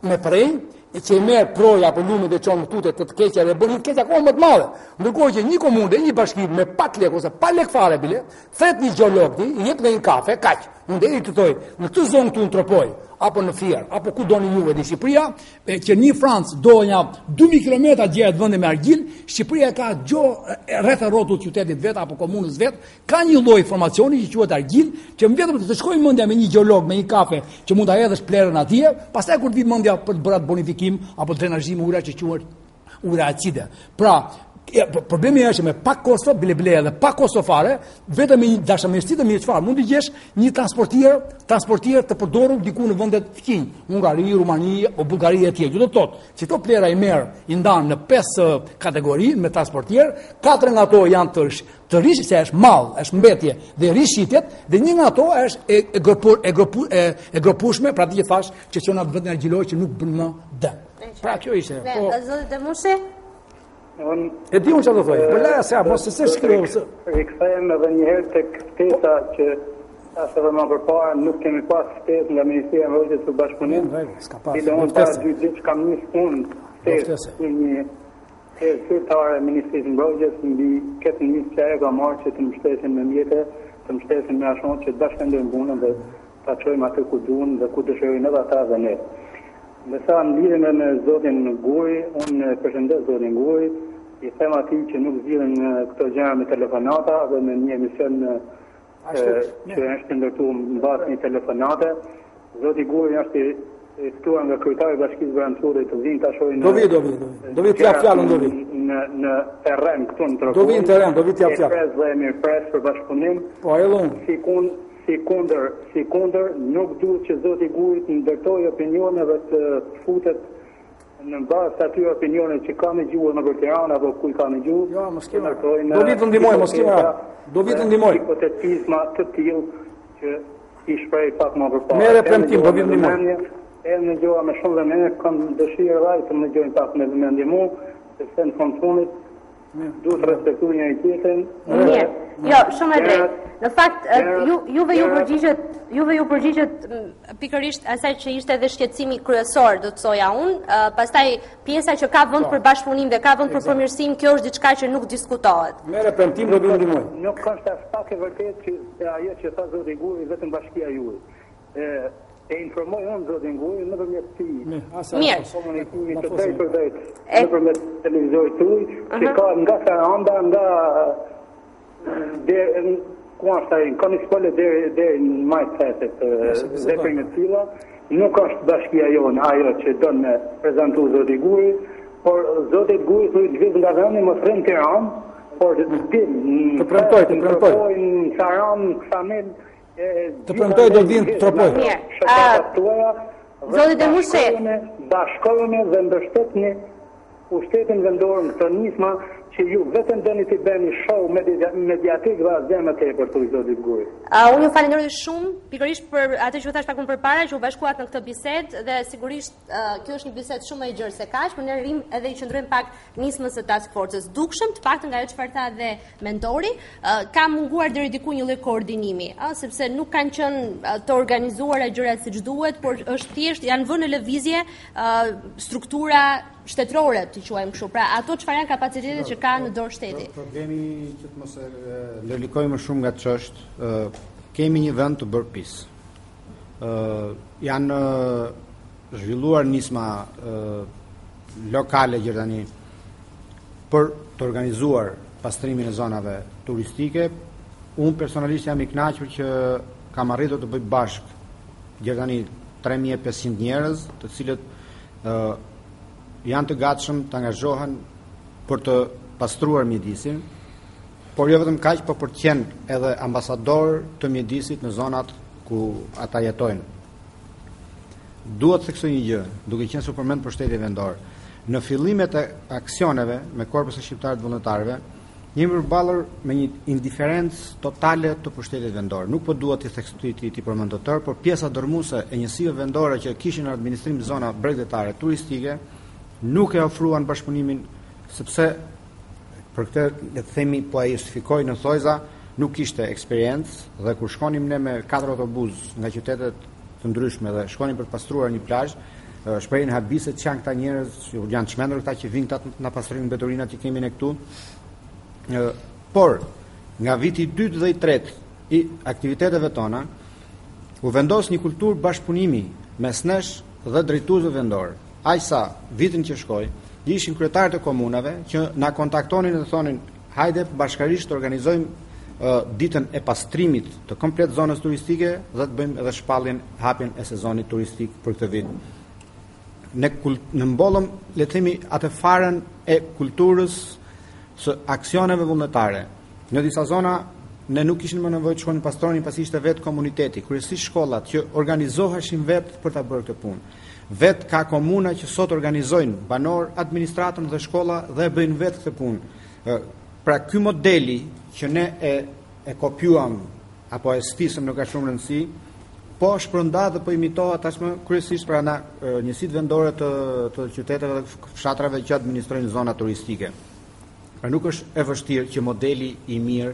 me prej, që i merë proja apo lume dhe qonë më tutet të keqja dhe bënë keqja kohë më të madhe. Ndërkohë që një komunde, një bashkim me pak lek ose pa lek fare bile, thet një gjeolog, i jep dhe një kafe, kaq. Unë deri të toj, në këtë zonë këtu në Tropoj, apo në Fier, apo ku doni juve në Shqipëria, që një Francë do një 2000 km gjerët vënde me argjil, Shqipëria ka rreth e rrotull qytetit vet apo komunës vet, ka një lloj informacioni që quhet argjil, që vetëm të shkojë mendja me një gjeolog, me një kafe, që mund ta hedhësh plerën atje, pastaj kur të vi mendja për të bërë bonifikim apo drenazhim ujra që quhet ujra acide. Pra, problemi është me pak kosto, bile dhe pak kosto fare, vetëm me një dashamirësi të mirë çfarë mund të gjesh një transportier të përdorur diku në vendet fqinj, Hungari, Rumani o Bullgari etj. Do të thotë, që to plera i merr, i ndan në 5 kategori me transportier, 4 nga ato janë të rish, se është mall, është mbetje dhe rishitjet, dhe një nga ato është e gropueshme, pra ti që thash që çon atë vetën argjiloj që nuk bën më dëm. Pra kjo ishte. Zoti Demushi? E di unë që do thojë, për leja se mos se shkruaj. Rikthehem edhe një herë tek ftesa që as edhe më përpara nuk kemi pas ftesë nga Ministria e Mbrojtjes së Bashkëpunimit. Unë para 2 ditë kam nis ftesë një sekretare e Ministrisë së Mbrojtjes mbi këtë nisë që ajo ka marrë që të mbështesin me mjete, të mbështesin me ashtu që të bashkëndojmë punën dhe ta çojmë atë ku duan dhe ku dëshirojnë edhe ata dhe ne. Ndërsa në lidhje me zotin Guri, unë përshëndes zotin Guri, i them atij që nuk zgjidhen këto gjëra me telefonata dhe me një emision që është ndërtuar mbas një telefonate. Zoti Guri është i ftuar nga kryetari i Bashkisë Verancure të vinë ta shohin. Do vi t'jap fjalën do vi. Në terren këtu në Tropoj. Do vi në terren, do vi t'jap fjalën. Pres dhe mirëpres për bashkëpunim. Po ellun. Si kundër, nuk duhet që zoti Guri të ndërtojë opinione dhe të futet në bazë të atyre opinione që ka në gjuhë në Tiranë apo ku ka në gjuhë. Jo, mos kemi. Do vi të ndihmoj, mos kemi. Do vi të ndihmoj. Hipotetizma të tillë që i shpreh pak më përpara. Merë premtim, do vi të ndihmoj. Edhe në gjuha me shumë vëmendje, kam dëshirë rraj të më gjojnë pak me vëmendje mu, sepse në fundit duhet të respektuar njëri tjetrin. Mirë. Jo, shumë e drejtë. Në fakt, juve ju përgjigjet pikërisht asaj që ishte edhe shqetësimi kryesor, do të thoja unë, pastaj pjesa që ka vend për bashkëpunim dhe ka vend për përmirësim, kjo është diçka që nuk diskutohet. Merë premtim, do vi ndihmoj. Nuk është as pak e vërtetë që ajo që tha zoti Guri vetëm bashkia juaj. E informoj unë zotin Guri nëpërmjet Mirë. Komunikimit të drejtë nëpërmjet televizorit tuaj, që ka nga Saranda, nga ku është ai, ka nisë deri në majtëset veprimet tilla, nuk është bashkia jonë ajo që do me prezentu zoti Guri, por zoti Guri thotë të vizë nga vendi mos rrin Tiranë, por të premtoj në Saranë, Ksamel. Të premtoj do vinë Tropoj. Zoti Demushi, bashkohuni dhe mbështetni pushtetin vendor në këtë nisma që ju vetëm doni të bëni show mediatik dhe asgjë më tepër për zotin Guri. Unë ju falenderoj shumë pikërisht për atë që u thash pak më përpara, që u bashkuat në këtë bisedë dhe sigurisht kjo është një bisedë shumë më e gjerë se kaq, por ne rrim edhe i qëndrojmë pak nismës së task forces. Dukshëm të paktën nga ajo çfarë tha dhe mentori, ka munguar deri diku një lloj koordinimi, sepse nuk kanë qenë të organizuara gjërat siç duhet, por është thjesht janë vënë në lëvizje struktura shtetërore, të quajmë kështu. Pra ato çfarë janë kapacitetet që ka në dorë shteti. Problemi që të mos e lërlikojmë shumë nga ç'është, kemi një vend të bërë pis. Janë zhvilluar nisma lokale gjithtani për të organizuar pastrimin e zonave turistike. Unë personalisht jam i kënaqur që kam arritur të bëj bashkë gjithtani 3500 njerëz, të cilët janë të gatshëm të angazhohen për të pastruar mjedisin, por jo vetëm kaq, por për të qenë edhe ambasador të mjedisit në zonat ku ata jetojnë. Duhet të theksoj një gjë, duke qenë superment për shteti vendor. Në fillimet e aksioneve me korpusin shqiptar të vullnetarëve, jemi përballur me një indiferencë totale të pushtetit vendor. Nuk po duhet ti përmend të tërë, por pjesa dërmuese e njësive vendore që kishin në administrim zona bregdetare turistike nuk e ofruan bashkëpunimin, sepse për këtë le të themi po ai justifikoi në thojza, nuk kishte eksperiencë dhe kur shkonim ne me 4 autobus nga qytetet të ndryshme dhe shkonim për të pastruar një plazh, shprehin habise që janë këta njerëz, janë çmendur këta që vinë këta na pastrojnë mbeturinat që kemi ne këtu. Por nga viti 2 dhe i 3 i aktiviteteve tona u vendos një kulturë bashkëpunimi mes nesh dhe drejtuesve vendor. Aq sa vitin që shkoi, ishin kryetarët e komunave që na kontaktonin dhe thonin hajde bashkërisht të organizojmë ditën e pastrimit të komplet zonës turistike dhe të bëjmë edhe shpalljen hapjen e sezonit turistik për këtë vit. Ne mbollëm, le të themi, atë farën e kulturës së aksioneve vullnetare. Në disa zona ne nuk kishim më nevojë të shkonin pastronin, pasi ishte vetë komuniteti, kryesisht shkollat që organizoheshin vetë për ta bërë këtë punë. Vetë ka komuna që sot organizojnë banor, administratën dhe shkolla dhe bëjnë vetë këtë punë. Pra ky modeli që ne e kopjuam apo e stisëm nuk ka shumë rëndësi, po shpërnda dhe po imitohet tashmë kryesisht pra na njësitë vendore të qyteteve dhe fshatrave që administrojnë zona turistike. Pra nuk është e vështirë që modeli i mirë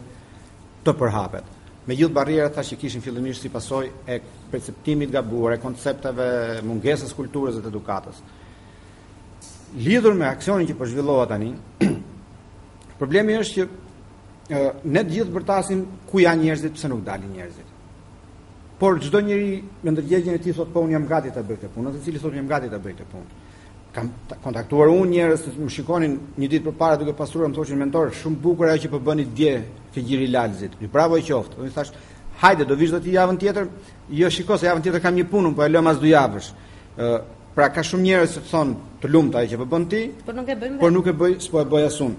të përhapet. Me gjithë barrierat që kishin fillimisht si pasojë e perceptimit gabuar, e koncepteve, mungesës kulturës dhe të edukatës. Lidhur me aksionin që po zhvillohet tani, problemi është që ne të gjithë bërtasim ku janë njerëzit, pse nuk dalin njerëzit. Por çdo njeri me ndërgjegjen e tij thotë po unë jam gati ta bëj këtë punë, në të cilin thotë jam gati ta bëj këtë punë. Kam kontaktuar unë njerëz që më shikonin një ditë përpara duke pastruar, më thoshin mentor, shumë bukur ajo që po bëni dje ke Gjiri Lalzit. Bravo i qoftë. Unë thash, hajde do vish do ti javën tjetër. Jo, shiko se javën tjetër kam një punë, po e lëm as 2 javësh. Pra ka shumë njerëz që thonë të lumtë ajo që po bën ti, por nuk e bëj, s'po e bëj as unë.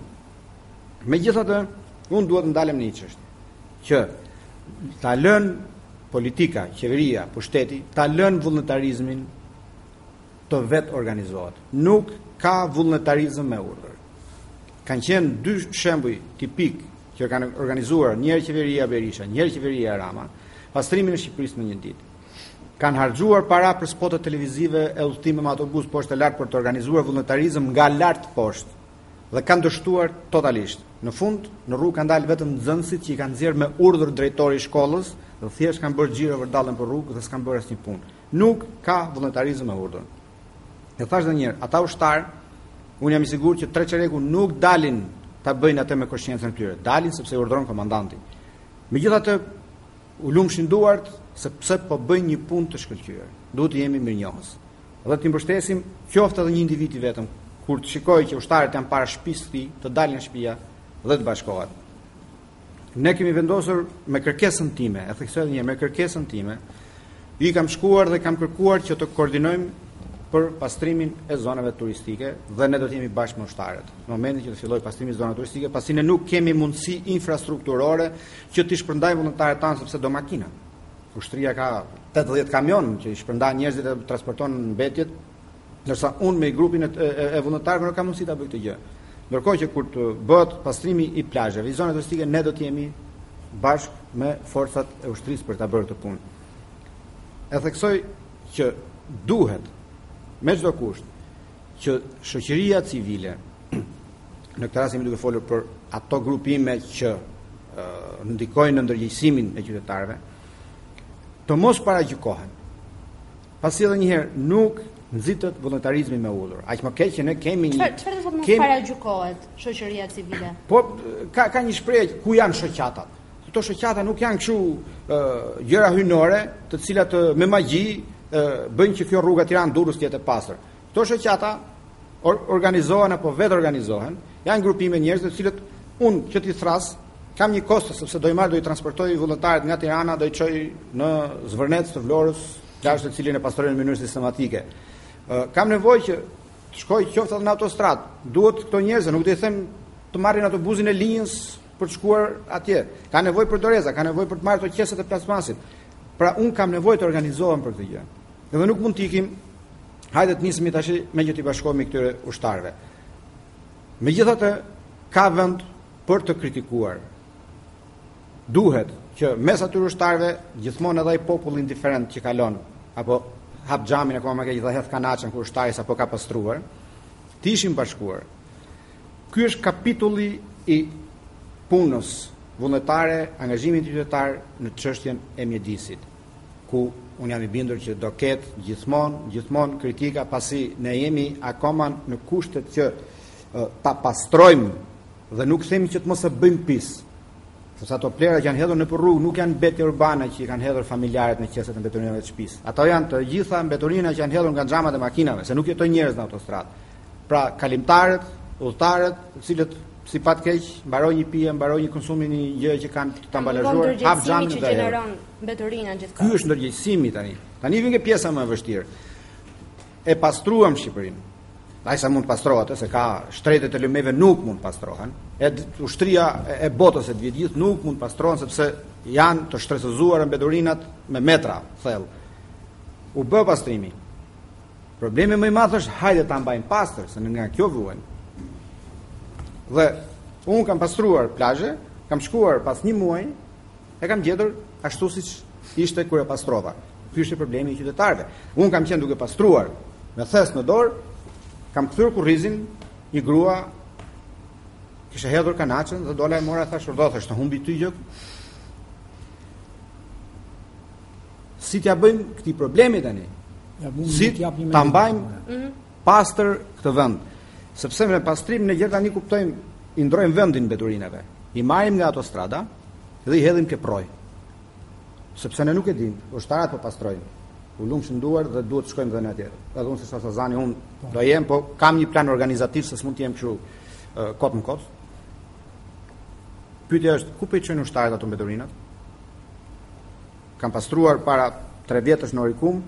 Megjithatë, unë duhet të ndalem në një çështje, që ta lën politika, qeveria, pushteti, ta lën vullnetarizmin të vetë organizohet. Nuk ka vullnetarizëm me urdhër. Kanë qenë 2 shembuj tipik që kanë organizuar njëherë qeveria Berisha, njëherë qeveria Rama, pastrimin e Shqipërisë në një ditë. Kanë harxuar para për spotet televizive e udhëtime me autobus poshtë lart për të organizuar vullnetarizëm nga lart poshtë dhe kanë dështuar totalisht. Në fund, në rrugë kanë dalë vetëm nxënësit që i kanë nxjerrë me urdhër drejtori i shkollës dhe thjesht kanë bërë xhiro vërdallën për rrugë dhe s'kan bërë asnjë punë. Nuk ka vullnetarizëm me urdhër. E thash edhe një herë, ata ushtar, unë jam i sigurt që 3 çereku nuk dalin ta bëjnë atë me konsciencën e tyre. Dalin sepse i urdhëron komandanti. Megjithatë, u lumshin duart sepse po bëjnë një punë të shkëlqyer. Duhet të jemi mirënjohës. Dhe të mbështesim qoftë edhe një individ i vetëm, kur të shikojë që ushtarët janë para shtëpisë së tij, të dalin nga shtëpia dhe të bashkohen. Ne kemi vendosur me kërkesën time, e theksoj edhe një herë, me kërkesën time, i kam shkuar dhe kam kërkuar që të koordinojmë për pastrimin e zonave turistike dhe ne do të jemi bashkë me ushtarët. Në momentin që të fillojë pastrimi i zonave turistike, pasi ne nuk kemi mundësi infrastrukturore që të shpërndajmë vullnetarët tanë sepse do makina. Ushtria ka 80 kamion që i shpërndan njerëzit e transporton mbetjet, ndërsa unë me grupin e vullnetarëve nuk kam mundësi ta bëj këtë gjë. Ndërkohë që kur të bëhet pastrimi i plazheve, i zonave turistike, ne do të jemi bashkë me forcat e ushtrisë për ta bërë këtë punë. E theksoj që duhet me çdo kusht që shoqëria civile, në këtë rast jemi duke folur për ato grupime që ndikojnë në ndërgjegjësimin e qytetarëve, të mos paragjykohen. Pasi edhe një herë nuk nxitet vullnetarizmi me urdhër. Aq më keq që ne kemi një Çfarë do të thotë mos paragjykohet shoqëria civile? Po ka një shprehje ku janë shoqatat. Këto shoqata nuk janë kështu gjëra hyjnore, të cilat me magji bëjnë që kjo rruga Tiranë-Durrës të jetë e pastër. Këto shoqata organizohen apo vetë organizohen, janë grupime njerëz të cilët unë që ti thras kam një kosto sepse do i transportoj vullnetarët nga Tirana, do i çoj në Zvërnec të Vlorës, plazh të cilin e pastrojnë në mënyrë sistematike. Kam nevojë që të shkoj qoftë në autostradë. Duhet këto njerëz, nuk do të them të marrin autobusin e linjës për të shkuar atje. Ka nevojë për doreza, ka nevojë për të marrë ato qeset e plastmasit. Pra un kam nevojë të organizohem për këtë gjë. Dhe nuk mund të ikim, hajde të nisemi tash me që t'i bashkohemi këtyre ushtarëve. Megjithatë, ka vend për të kritikuar. Duhet që mes atyre ushtarëve gjithmonë edhe ai popull indiferent që kalon apo hap xhamin akoma që gjithë hedh kanaçën kur ushtari sapo ka pastruar, të ishim bashkuar. Ky është kapitulli i punës vullnetare, angazhimit qytetar në çështjen e mjedisit, ku unë jam i bindur që do ketë gjithmonë kritika, pasi ne jemi akoma në kushtet që ta pastrojmë dhe nuk themi që të mos e bëjmë pis. Sepse ato plera që janë hedhur nëpër rrugë nuk janë mbetje urbane që i kanë hedhur familjarët në qeset e mbetorinave të shtëpisë. Ato janë të gjitha mbetorina që janë hedhur nga xhamat e makinave, se nuk jetojnë njerëz në autostradë. Pra kalimtarët, udhëtarët, të cilët sipat keq mbarojnë një pije, mbarojnë një konsumi një gjë që kanë të ambalazhuar, hap xhamin dhe gjeneron mbetorinën gjithkohë. Ky është ndërgjegjësimi tani. Tani vjen pjesa më e vështirë. E pastruam Shqipërinë. Ai sa mund pastrohet, se ka shtretet e lëmeve nuk mund pastrohen. Ushtria e botës e të gjithë nuk mund pastrohen sepse janë të shtresëzuara mbeturinat me metra thellë. U bë pastrimi. Problemi më i madh është hajde ta mbajmë pastër, se nga kjo vuajnë. Dhe unë kam pastruar plazhe, kam shkuar pas një muaji, e kam gjetur ashtu siç ishte kur e pastrova. Ky është problemi i qytetarëve. Unë kam qenë duke pastruar me thes në dorë, kam kthyer kurrizin, një grua kishte hedhur kanaçën dhe dola e mora thash urdhësh të humbi ty gjë. Si t'ja bëjmë këtij problemi tani? Si ta mbajmë pastër këtë vend? Sepse me pastrim në gjë tani kuptojmë, i ndrojmë vendin mbeturinave. I marrim nga autostrada dhe i hedhim ke proj. Sepse ne nuk e dim, ushtarat po pastrojnë. U lumë shënduar dhe duhet të shkojmë dhe në atje. Edhe unë se Sazani, unë do jem, po kam një plan organizativ se s'mund të jem kështu kot më kot. Pyetja është, ku po i çojnë ushtarët ato mbeturinat? Kam pastruar para 3 vjetësh në Orikum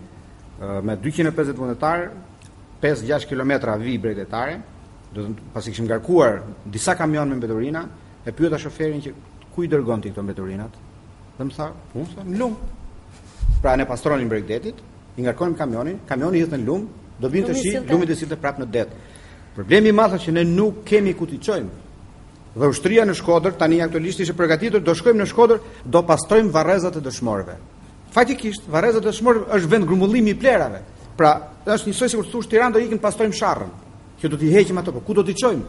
me 250 vullnetar, 5-6 kilometra vi drejtare, pasi kishim ngarkuar disa kamion me mbeturina, e pyeta shoferin që ku i dërgon ti këto mbeturinat? Dhe më tha, unë në lumë. Pra ne pastronin Bregdetit, i ngarkonim kamionin, kamioni hidhet në lumë, do vinte të shi, lumi të silte prapë në det. Problemi i madh është që ne nuk kemi ku t'i çojmë. Dhe ushtria në Shkodër tani aktualisht ishte përgatitur, do shkojmë në Shkodër, do pastrojmë varrezat e dëshmorëve. Fatikisht, varrezat e dëshmorëve është vend grumullimi i plerave. Pra, është njësoj sikur të thosh Tiranë do ikin pastrojmë sharrën, që do t'i heqim ato, po ku do t'i çojmë?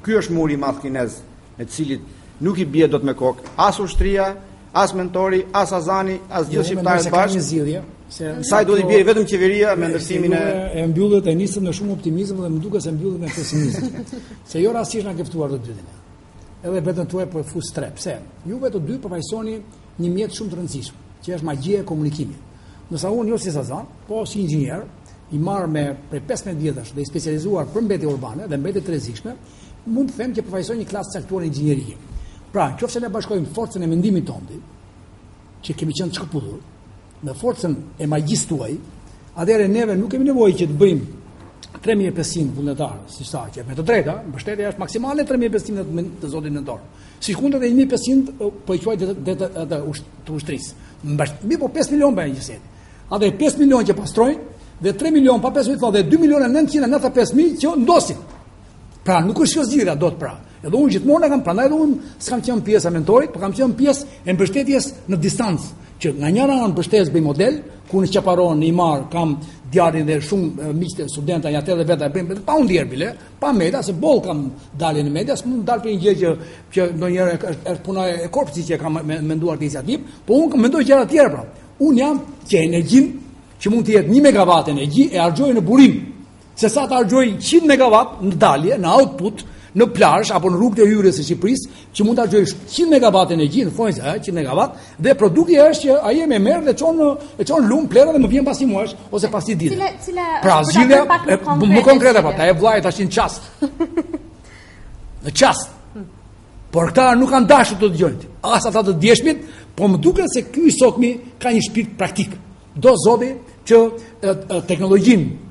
Ky është muri i madh kinez, me të cilit nuk i bie dot me kokë, as ushtria, as mentori, as Azani, as gjithë shqiptarët bashkë. Sa do të bie vetëm qeveria me ndërtimin e mbyllet e nisëm në shumë optimizëm dhe më duket se mbyllet me pesimizëm. Se jo rastisht na keftuar të dytën. Edhe vetëm tuaj po e fus tre. Pse? Juve të dy përfaqësoni një mjet shumë të rëndësishëm, që është magjia e komunikimit. Nësa unë jo si Sazan, po si inxhinier, i marr me prej 15 vjetësh dhe i specializuar për mbetje urbane dhe mbetje të rrezikshme, mund të them që përfaqësoj një klasë caktuar inxhinierie. Pra, nëse ne bashkojmë forcën e mendimit tonë, që kemi qenë të shkëputur, me forcën e magjisë tuaj, atëherë neve nuk kemi nevojë që të bëjmë 3500 vullnetarë, siç tha që me të drejta, mbështetja është maksimale 3500 të zotit nëntor. Si kundër e 1500 po i quaj të ushtrisë. Mi po 5 milion bëjnë gjithsesi. Atë 5 milion që pastrojnë dhe 3 milion pa 5 milion dhe 2.995.000 që ndosin. Pra nuk është zgjidhja dot pra. Edhe unë gjithmonë kam prandaj edhe unë s'kam qenë pjesë e mentorit, por kam qenë pjesë e mbështetjes në distancë, që nga njëra anë mbështetjes bëj model, ku në Qaparon i marr kam djalin dhe shumë miqtë studentë aty edhe vetë bëjmë pa u ndier bile, pa media, se boll kam dalë në media, s'mund dal për një gjë që ndonjëherë është puna e korpsit që kam menduar të iniciativë, po unë mendoj gjëra të tjera pra. Unë jam që energjinë që mund të jetë 1 megawatt energji e harxoj në burim, se sa të harxoj 100 megawatt në dalje, në output, në plazh apo në rrugët e hyrjes së Shqipërisë, që mund ta harxoj 100 megawatt energji, në fond 100 megawatt, dhe produkti është që ai më merr dhe çon lum plera dhe më vjen pas një muash ose pas një ditë. Pra zgjidhja më konkrete po, ta e vllai tash në çast. Në çast. Por këta nuk kanë dashur të dëgjojnë. As ata të djeshmit, po më duket se ky sotmi ka një shpirt praktik. Do zoti që teknologjinë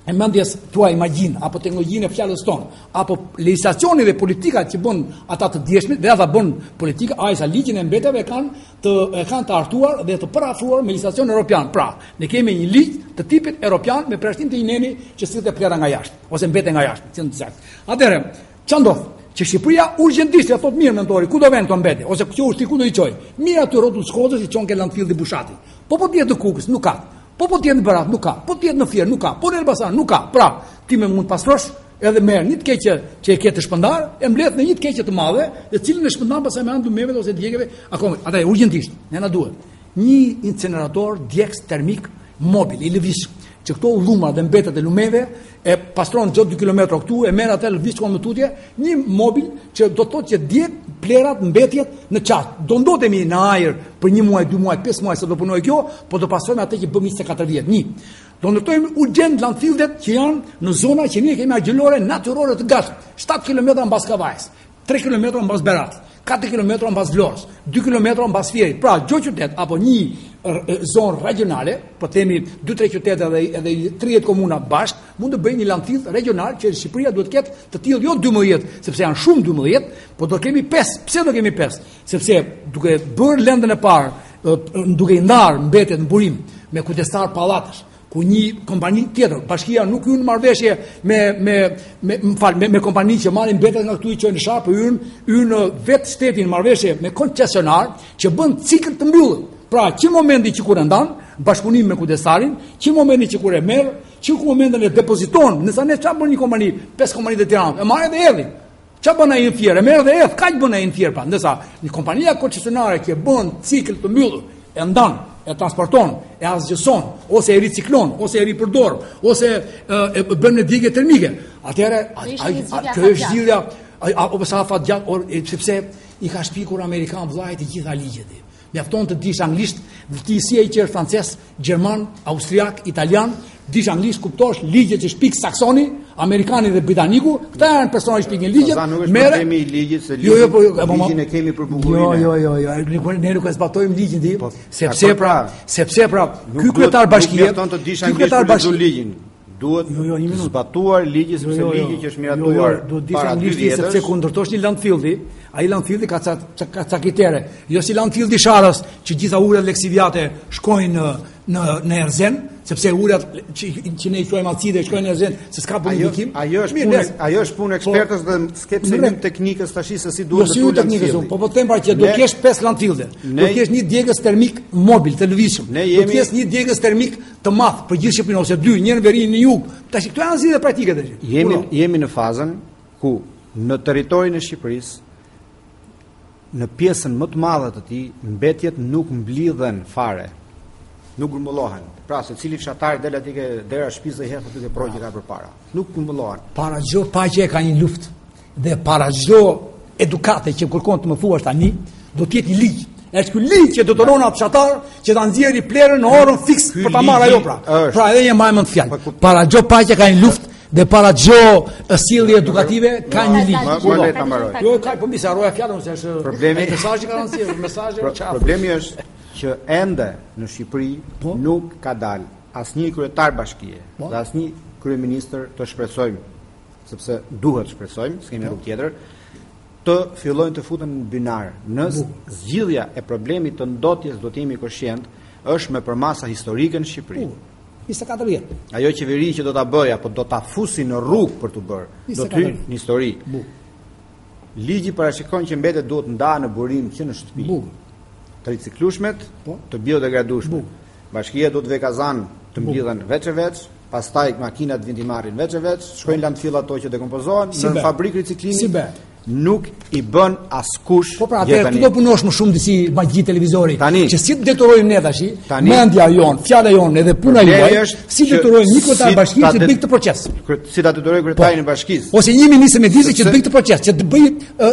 e mendjes tuaj imagjin, apo teknologjinë e fjalës tonë, apo legjislacioni dhe politika që bën ata të djeshmit, dhe ata bën politika, sa ligjin e mbetave kanë të artuar dhe të parafruar me legjislacionin evropian. Pra, ne kemi një ligj të tipit evropian me përshtim të një neni që sillte plera nga jashtë, ose mbete nga jashtë, që në të saktë. Atëherë, ç'a ndodh? Që Shqipëria urgjentisht ja thot mirë mentori, ku do vend të mbeti, ose që ushti ku do i çoj. Mirë aty rrotull Shkodrës i çon ke landfilli Bushati. Po diet të Kukës, nuk ka. Po tjetë në Berat, nuk ka. Po tjetë në Fier, nuk ka. Po në Elbasan, nuk ka. Pra, ti me mund pastrosh edhe merë një të keqe që e ke të shpëndar, e mbledh në një të keqe të madhe, dhe cilën e shpëndar pasaj me anë dumeve ose djegeve, akome. Ata e urgjentisht, ne na duhet. Një incinerator djegës termik mobil, i lëvishëm, që këto llumra dhe mbetet e lumeve e pastron çdo 2 kilometra këtu, e merr atë lëviz me tutje, një mobil që do të thotë që djeg plerat mbetjet në qatë. Do ndodhemi në ajër për 1 muaj, 2 muaj, 5 muaj se do punoj kjo, po do pastrojmë atë që bëm 24 vjet. Do ndërtojmë urgjent landfilldet që janë në zona që ne kemi argjëlore natyrore të gatshme. 7 kilometra mbas Kavajës, 3 kilometra mbas Berat, 4 kilometra mbas Vlorës, 2 kilometra mbas Fierit. Pra, çdo qytet apo një zonë regionale, po themi 2-3 qytete edhe 30 komuna bashk, mund të bëjnë një landfill regional që Shqipëria duhet të ketë të tillë jo 12, sepse janë shumë 12, po do kemi 5. Pse do kemi 5? Sepse duke bërë lëndën e parë, duke i ndarë mbetet në burim me kujdestar pallatësh, ku një kompani tjetër, bashkia nuk hyn në marrëveshje me kompani që marrin mbetet nga këtu i çojnë në sharp, hyn vetë shteti në marrëveshje me koncesionar që bën cikël të mbyllur. Pra, që momenti që kur e ndan, bashkëpunim me kujdestarin, që momenti që kur e merr, që momentin e depoziton, nëse ne çfarë bën një kompani, 5 kompani të Tiranës, e marrë dhe erdhi. Çfarë bën ai në Fier? E merr dhe erdh, kaq bën ai në Fier pa. Ndërsa një kompania koncesionare që bën cikël të mbyllur, e ndan, e transporton, e asgjëson, ose e riciklon, ose e ripërdor, ose e bën në digje termike. Atëherë, kjo është zgjidhja, apo sa afat gjatë, sepse i ka shpikur amerikan vllajt të gjitha ligjet. Mjafton të dish anglisht, ti si ai që është francez, gjerman, austriak, italian, dish anglisht, kuptosh ligjet që shpik saksoni, amerikani dhe britaniku, këta janë persona që shpikin ligjet. Sa nuk është problemi i ligjit, se ligjin e kemi për bukurinë. Ne nuk e zbatojmë ligjin, sepse pra, ky kryetar bashkie, ky kryetar bashkie duhet zbatuar ligji, sepse ligji që është miratuar para 2 vjetësh, sepse kur ndërtosh një landfilli, ai landfilli ka ca kritere. Jo si landfilli Sharës, që gjitha urat leksiviate shkojnë në Erzen, sepse urat që ne i quajmë acide shkojnë në Erzen, se s'ka publikim. Ajo është punë ekspertës dhe skepse teknikës tash se si duhet të tulet landfilli. Po them pra që do të kesh 5 landfillde. Do të kesh një djegës termik mobil të lëvizshëm. Do të kesh një djegës termik të madh për gjithë Shqipërinë ose 2, një në verinë, një në jug. Tash këto janë zgjidhje praktike tash. Jemi në fazën ku në territorin e Shqipërisë, në pjesën më të madhe të tij, mbetjet nuk mblidhen fare. Nuk grumbullohen. Pra, se cili fshatar del aty ke dera shtëpisë dhe hedh aty ke projë ka përpara. Nuk grumbullohen. Para çdo paqe ka një luftë dhe para çdo edukate që kërkon të më thuash tani, do të jetë një ligj. Është ky ligj që do të ronë atë fshatar që ta nxjerrë plerën në orën fiks për ta marrë ajo pra. Pra edhe një majmë të fjalë. Para çdo paqe ka një luftë dhe para çdo sjellje edukative ka një ligj. Jo, ka po mbi sa roja fjalën se është problemi. Mesazhi ka rëndësi, mesazhi është. Problemi është që ende në Shqipëri nuk ka dalë asnjë kryetar bashkie dhe asnjë kryeministër të shpresojmë, sepse duhet të shpresojmë, s'kemi rrugë tjetër, të fillojnë të futen në binar. Nëse zgjidhja e problemit të ndotjes do të jemi koshient, është me përmasa historike në Shqipëri. 24 vjet. Ajo qeveri që do ta bëj apo do ta fusi në rrugë për të bërë, do të hyjë në histori. Ligji parashikon që mbetet duhet ndahen në burim që në shtëpi. Të riciklueshmet, të biodegradueshme. Bashkia do të vë kazan të mblidhen veç, pastaj makinat vin të marrin veç, shkojnë landfill ato që dekompozohen, në fabrikë riciklimi. Nuk i bën askush. Po pra, atë do punosh më shumë disi magji televizori, që si të deturojmë ne tash, mendja jon, fjala jon edhe puna juaj, si deturojmë një kryetar bashkie që të bëj këtë proces. Si ta deturojë kryetarin e bashkisë? Ose një ministër mjedisi që të bëj këtë proces, që të bëj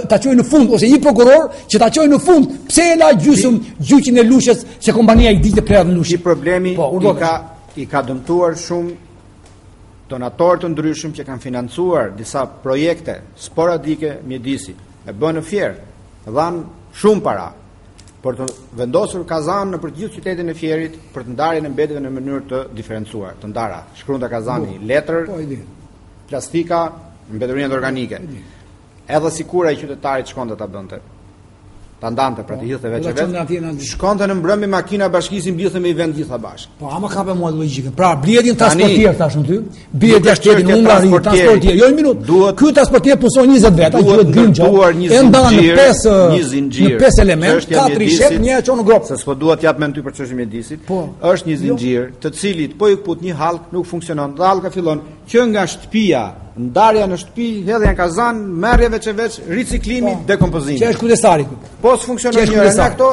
ta çojë në fund, ose një prokuror që ta çojë në fund. Pse e la gjyqin e Lushës se kompania i ditë plerat në Lushë? Problemi i ka dëmtuar shumë donatorë të ndryshëm që kanë financuar disa projekte sporadike mjedisi, e bën në Fier, dhanë shumë para. për të vendosur kazan në për të gjithë qytetin e Fierit për të ndarjen e mbetjeve në mënyrë të diferencuar, të ndara. Shkruante kazani letër, plastika, mbeturinat organike. Edhe sikura i qytetarit shkonte ta bënte. Ta ndante për të hidhte veç e veç. Shkonte në mbrëmje makina bashkisë mbjellte me i vend gjitha bashkë. Po, ama ka për mua logjikën. Pra, bledhin transportier tashun ty. Bie jashtë shtetit hungari transportier. Jo një minutë. Ky transportier punon 20 veta, quhet Grimxha. E ndan në 5 element, 4 i shet, një e çon në grop. Se s'po duhet t'jap mend ty për çështjen e mjedisit. Është një zinxhir, të cilit po i kput një hallk nuk funksionon. Hallka fillon që nga shtëpia, ndarja në shtëpi, hedhja në kazan, merrje veç e veç, riciklimi, dekompozimi. Që është kujdestari. Po s'funksionon njëra nga këto,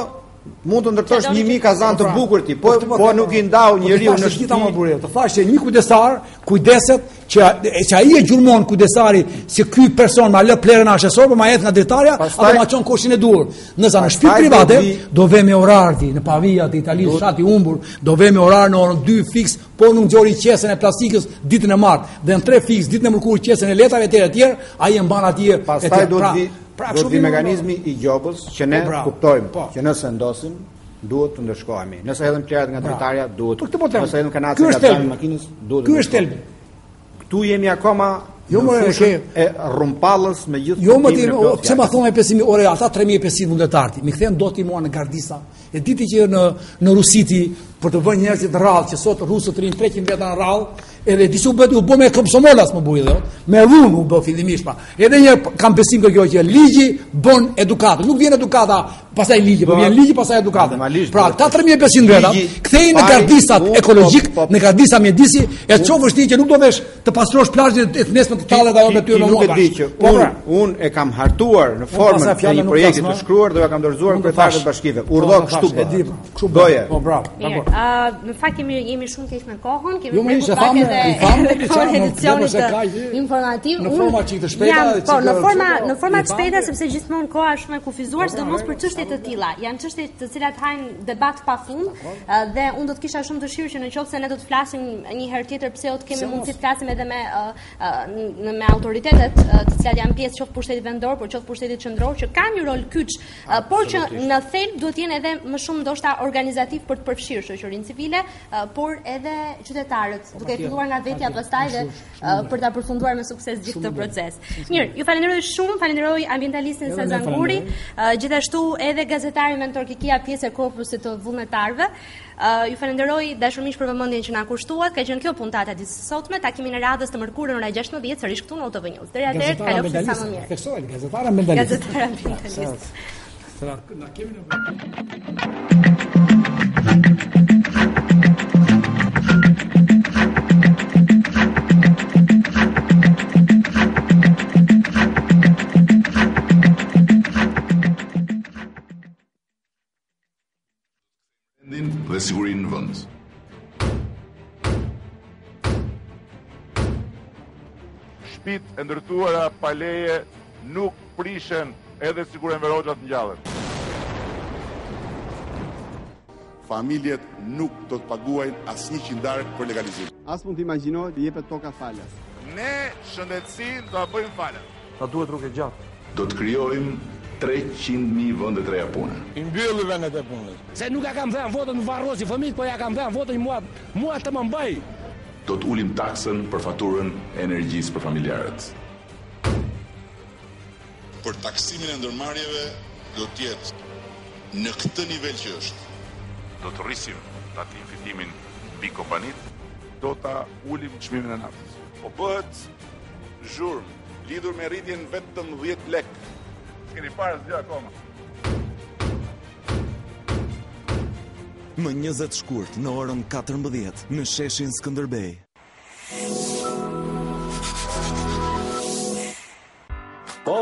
mund të ndërtosh 1000 kazan të bukur ti, po nuk i ndau njeriu në shtëpi. Të thashë një kujdestar, kujdeset që ai e gjurmon kujdestari se ky person ma lë plerën ashesor, po ma jet nga dritarja, apo ma çon koshin e dur. Nëse në shtëpi private do ve me orar ti, në pavija të Italisë, fshati humbur, do ve me orar në orën 2 fiks, po nuk ngjori qesën e plastikës ditën e martë, dhe në 3 fiks ditën e mërkurit qesën e letrave etj, ai e mban atje. Pastaj do të vi mekanizmi i gjobës që ne kuptojmë që nëse ndosim duhet të ndërshkohemi. Nëse hedhën plerat nga dritarja duhet. Nëse hedhën kanacet nga drami makinës duhet. Ky është thelbi. Këtu jemi akoma në fushën e rrumpallës me gjithë. Jo më ti, pse ma thonë 5000 orë, ata 3500 vullnetarti. Mi kthen dot i mua në Gardisa. E diti që në Rusiti për të vënë njerëzit rrallë, që sot rusët rrin 300 veta në rrallë, edhe disu u bë me komsomolas më bujë dhe, me run u bë fillimisht pa. Edhe një kam besim kjo që ligji bën edukatë. Nuk vjen edukata, pastaj ligji, po vjen ligji pastaj edukata. Pra, ta 3500 veta kthejnë në Gardisat ekologjik, në Gardisa mjedisi, e çofësh ti që nuk do vesh të pastrosh plazhin e nesër të tallet ajo me ty në nuk e di që unë e kam hartuar në formën e një projekti të shkruar dhe ja kam dorëzuar kryetarët e bashkive. Urdhë kështu kështu doje. Po bravo. Në fakt jemi shumë keq me kohën, kemi pak edhe edicionit informativ. Në forma çik të shpejta, po në forma të shpejta sepse gjithmonë koha është më kufizuar, sidomos për çështje të tilla. Janë çështje të cilat hajnë debat pafund dhe unë do të kisha shumë dëshirë që nëse ne do të flasim një herë tjetër pse do të kemi mundësi të flasim edhe me autoritetet të cilat janë pjesë qoftë pushtetit vendor, por qoftë pushtetit qendror që kanë një rol kyç, por që në thelb duhet të jenë edhe më shumë ndoshta organizativ për të përfshirë shoqërinë civile, por edhe qytetarët, duke filluar nga vetja pastaj dhe për ta përfunduar me sukses gjithë këtë proces. Mirë, ju falenderoj shumë, falenderoj ambientalistin Sazan Guri, gjithashtu edhe gazetari mentor Kikia, pjesë e korpusit të vullnetarëve. Ju falenderoj dashurmish për vëmendjen që na kushtuat. Ka qenë kjo puntata e ditës së sotme, takimin e radhës të mërkurën ora 16 sërish këtu në UTV News. Deri atëherë, kalofshi sa më mirë. Gazetara ambientalist. Gazetara ambientalist. Na kemi dhe sigurinë në vend. Shtëpitë e ndërtuara pa leje nuk prishen edhe sikur enverogjat ngjallen. Familjet nuk do të paguajnë asnjë qindarë për legalizim. As mund të imagjinoj të jepet toka falas. Ne shëndetësinë do ta bëjmë falas. Ta duhet rrugë gjatë. Do të krijojmë 300.000 vende të reja pune. I mbylli vendet e punës. Se nuk ja kam dhënë votën në varrosi fëmijët, po ja kam dhënë votën mua të më mbaj. Do të ulim taksën për faturën e energjisë për familjarët. Për taksimin e ndërmarrjeve do të jetë në këtë nivel që është. Do të rrisim tati fitimin mbi kompanitë, do ta ulim çmimin e naftës. Po bëhet zhurmë lidhur me rritjen vetëm 10 lekë. Keni parë asgjë akoma. Më 20 shkurt në orën 14 në sheshin Skënderbej. Po.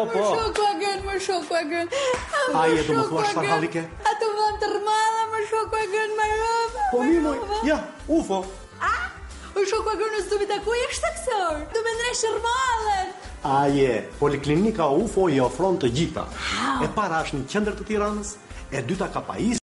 Më shoku e gën. Ai do të thua çfarë halli ke? Ato vën të rrmalla, më shoku e gën më rrop. Po mirë moj. Ja, ufo. O shoku e gën s'do vi takoj shtaksor. Do më ndresh rrmallën. Aje, Poliklinika UFO i ofron të gjitha. E para është në qendër të Tiranës, e dyta ka pajisje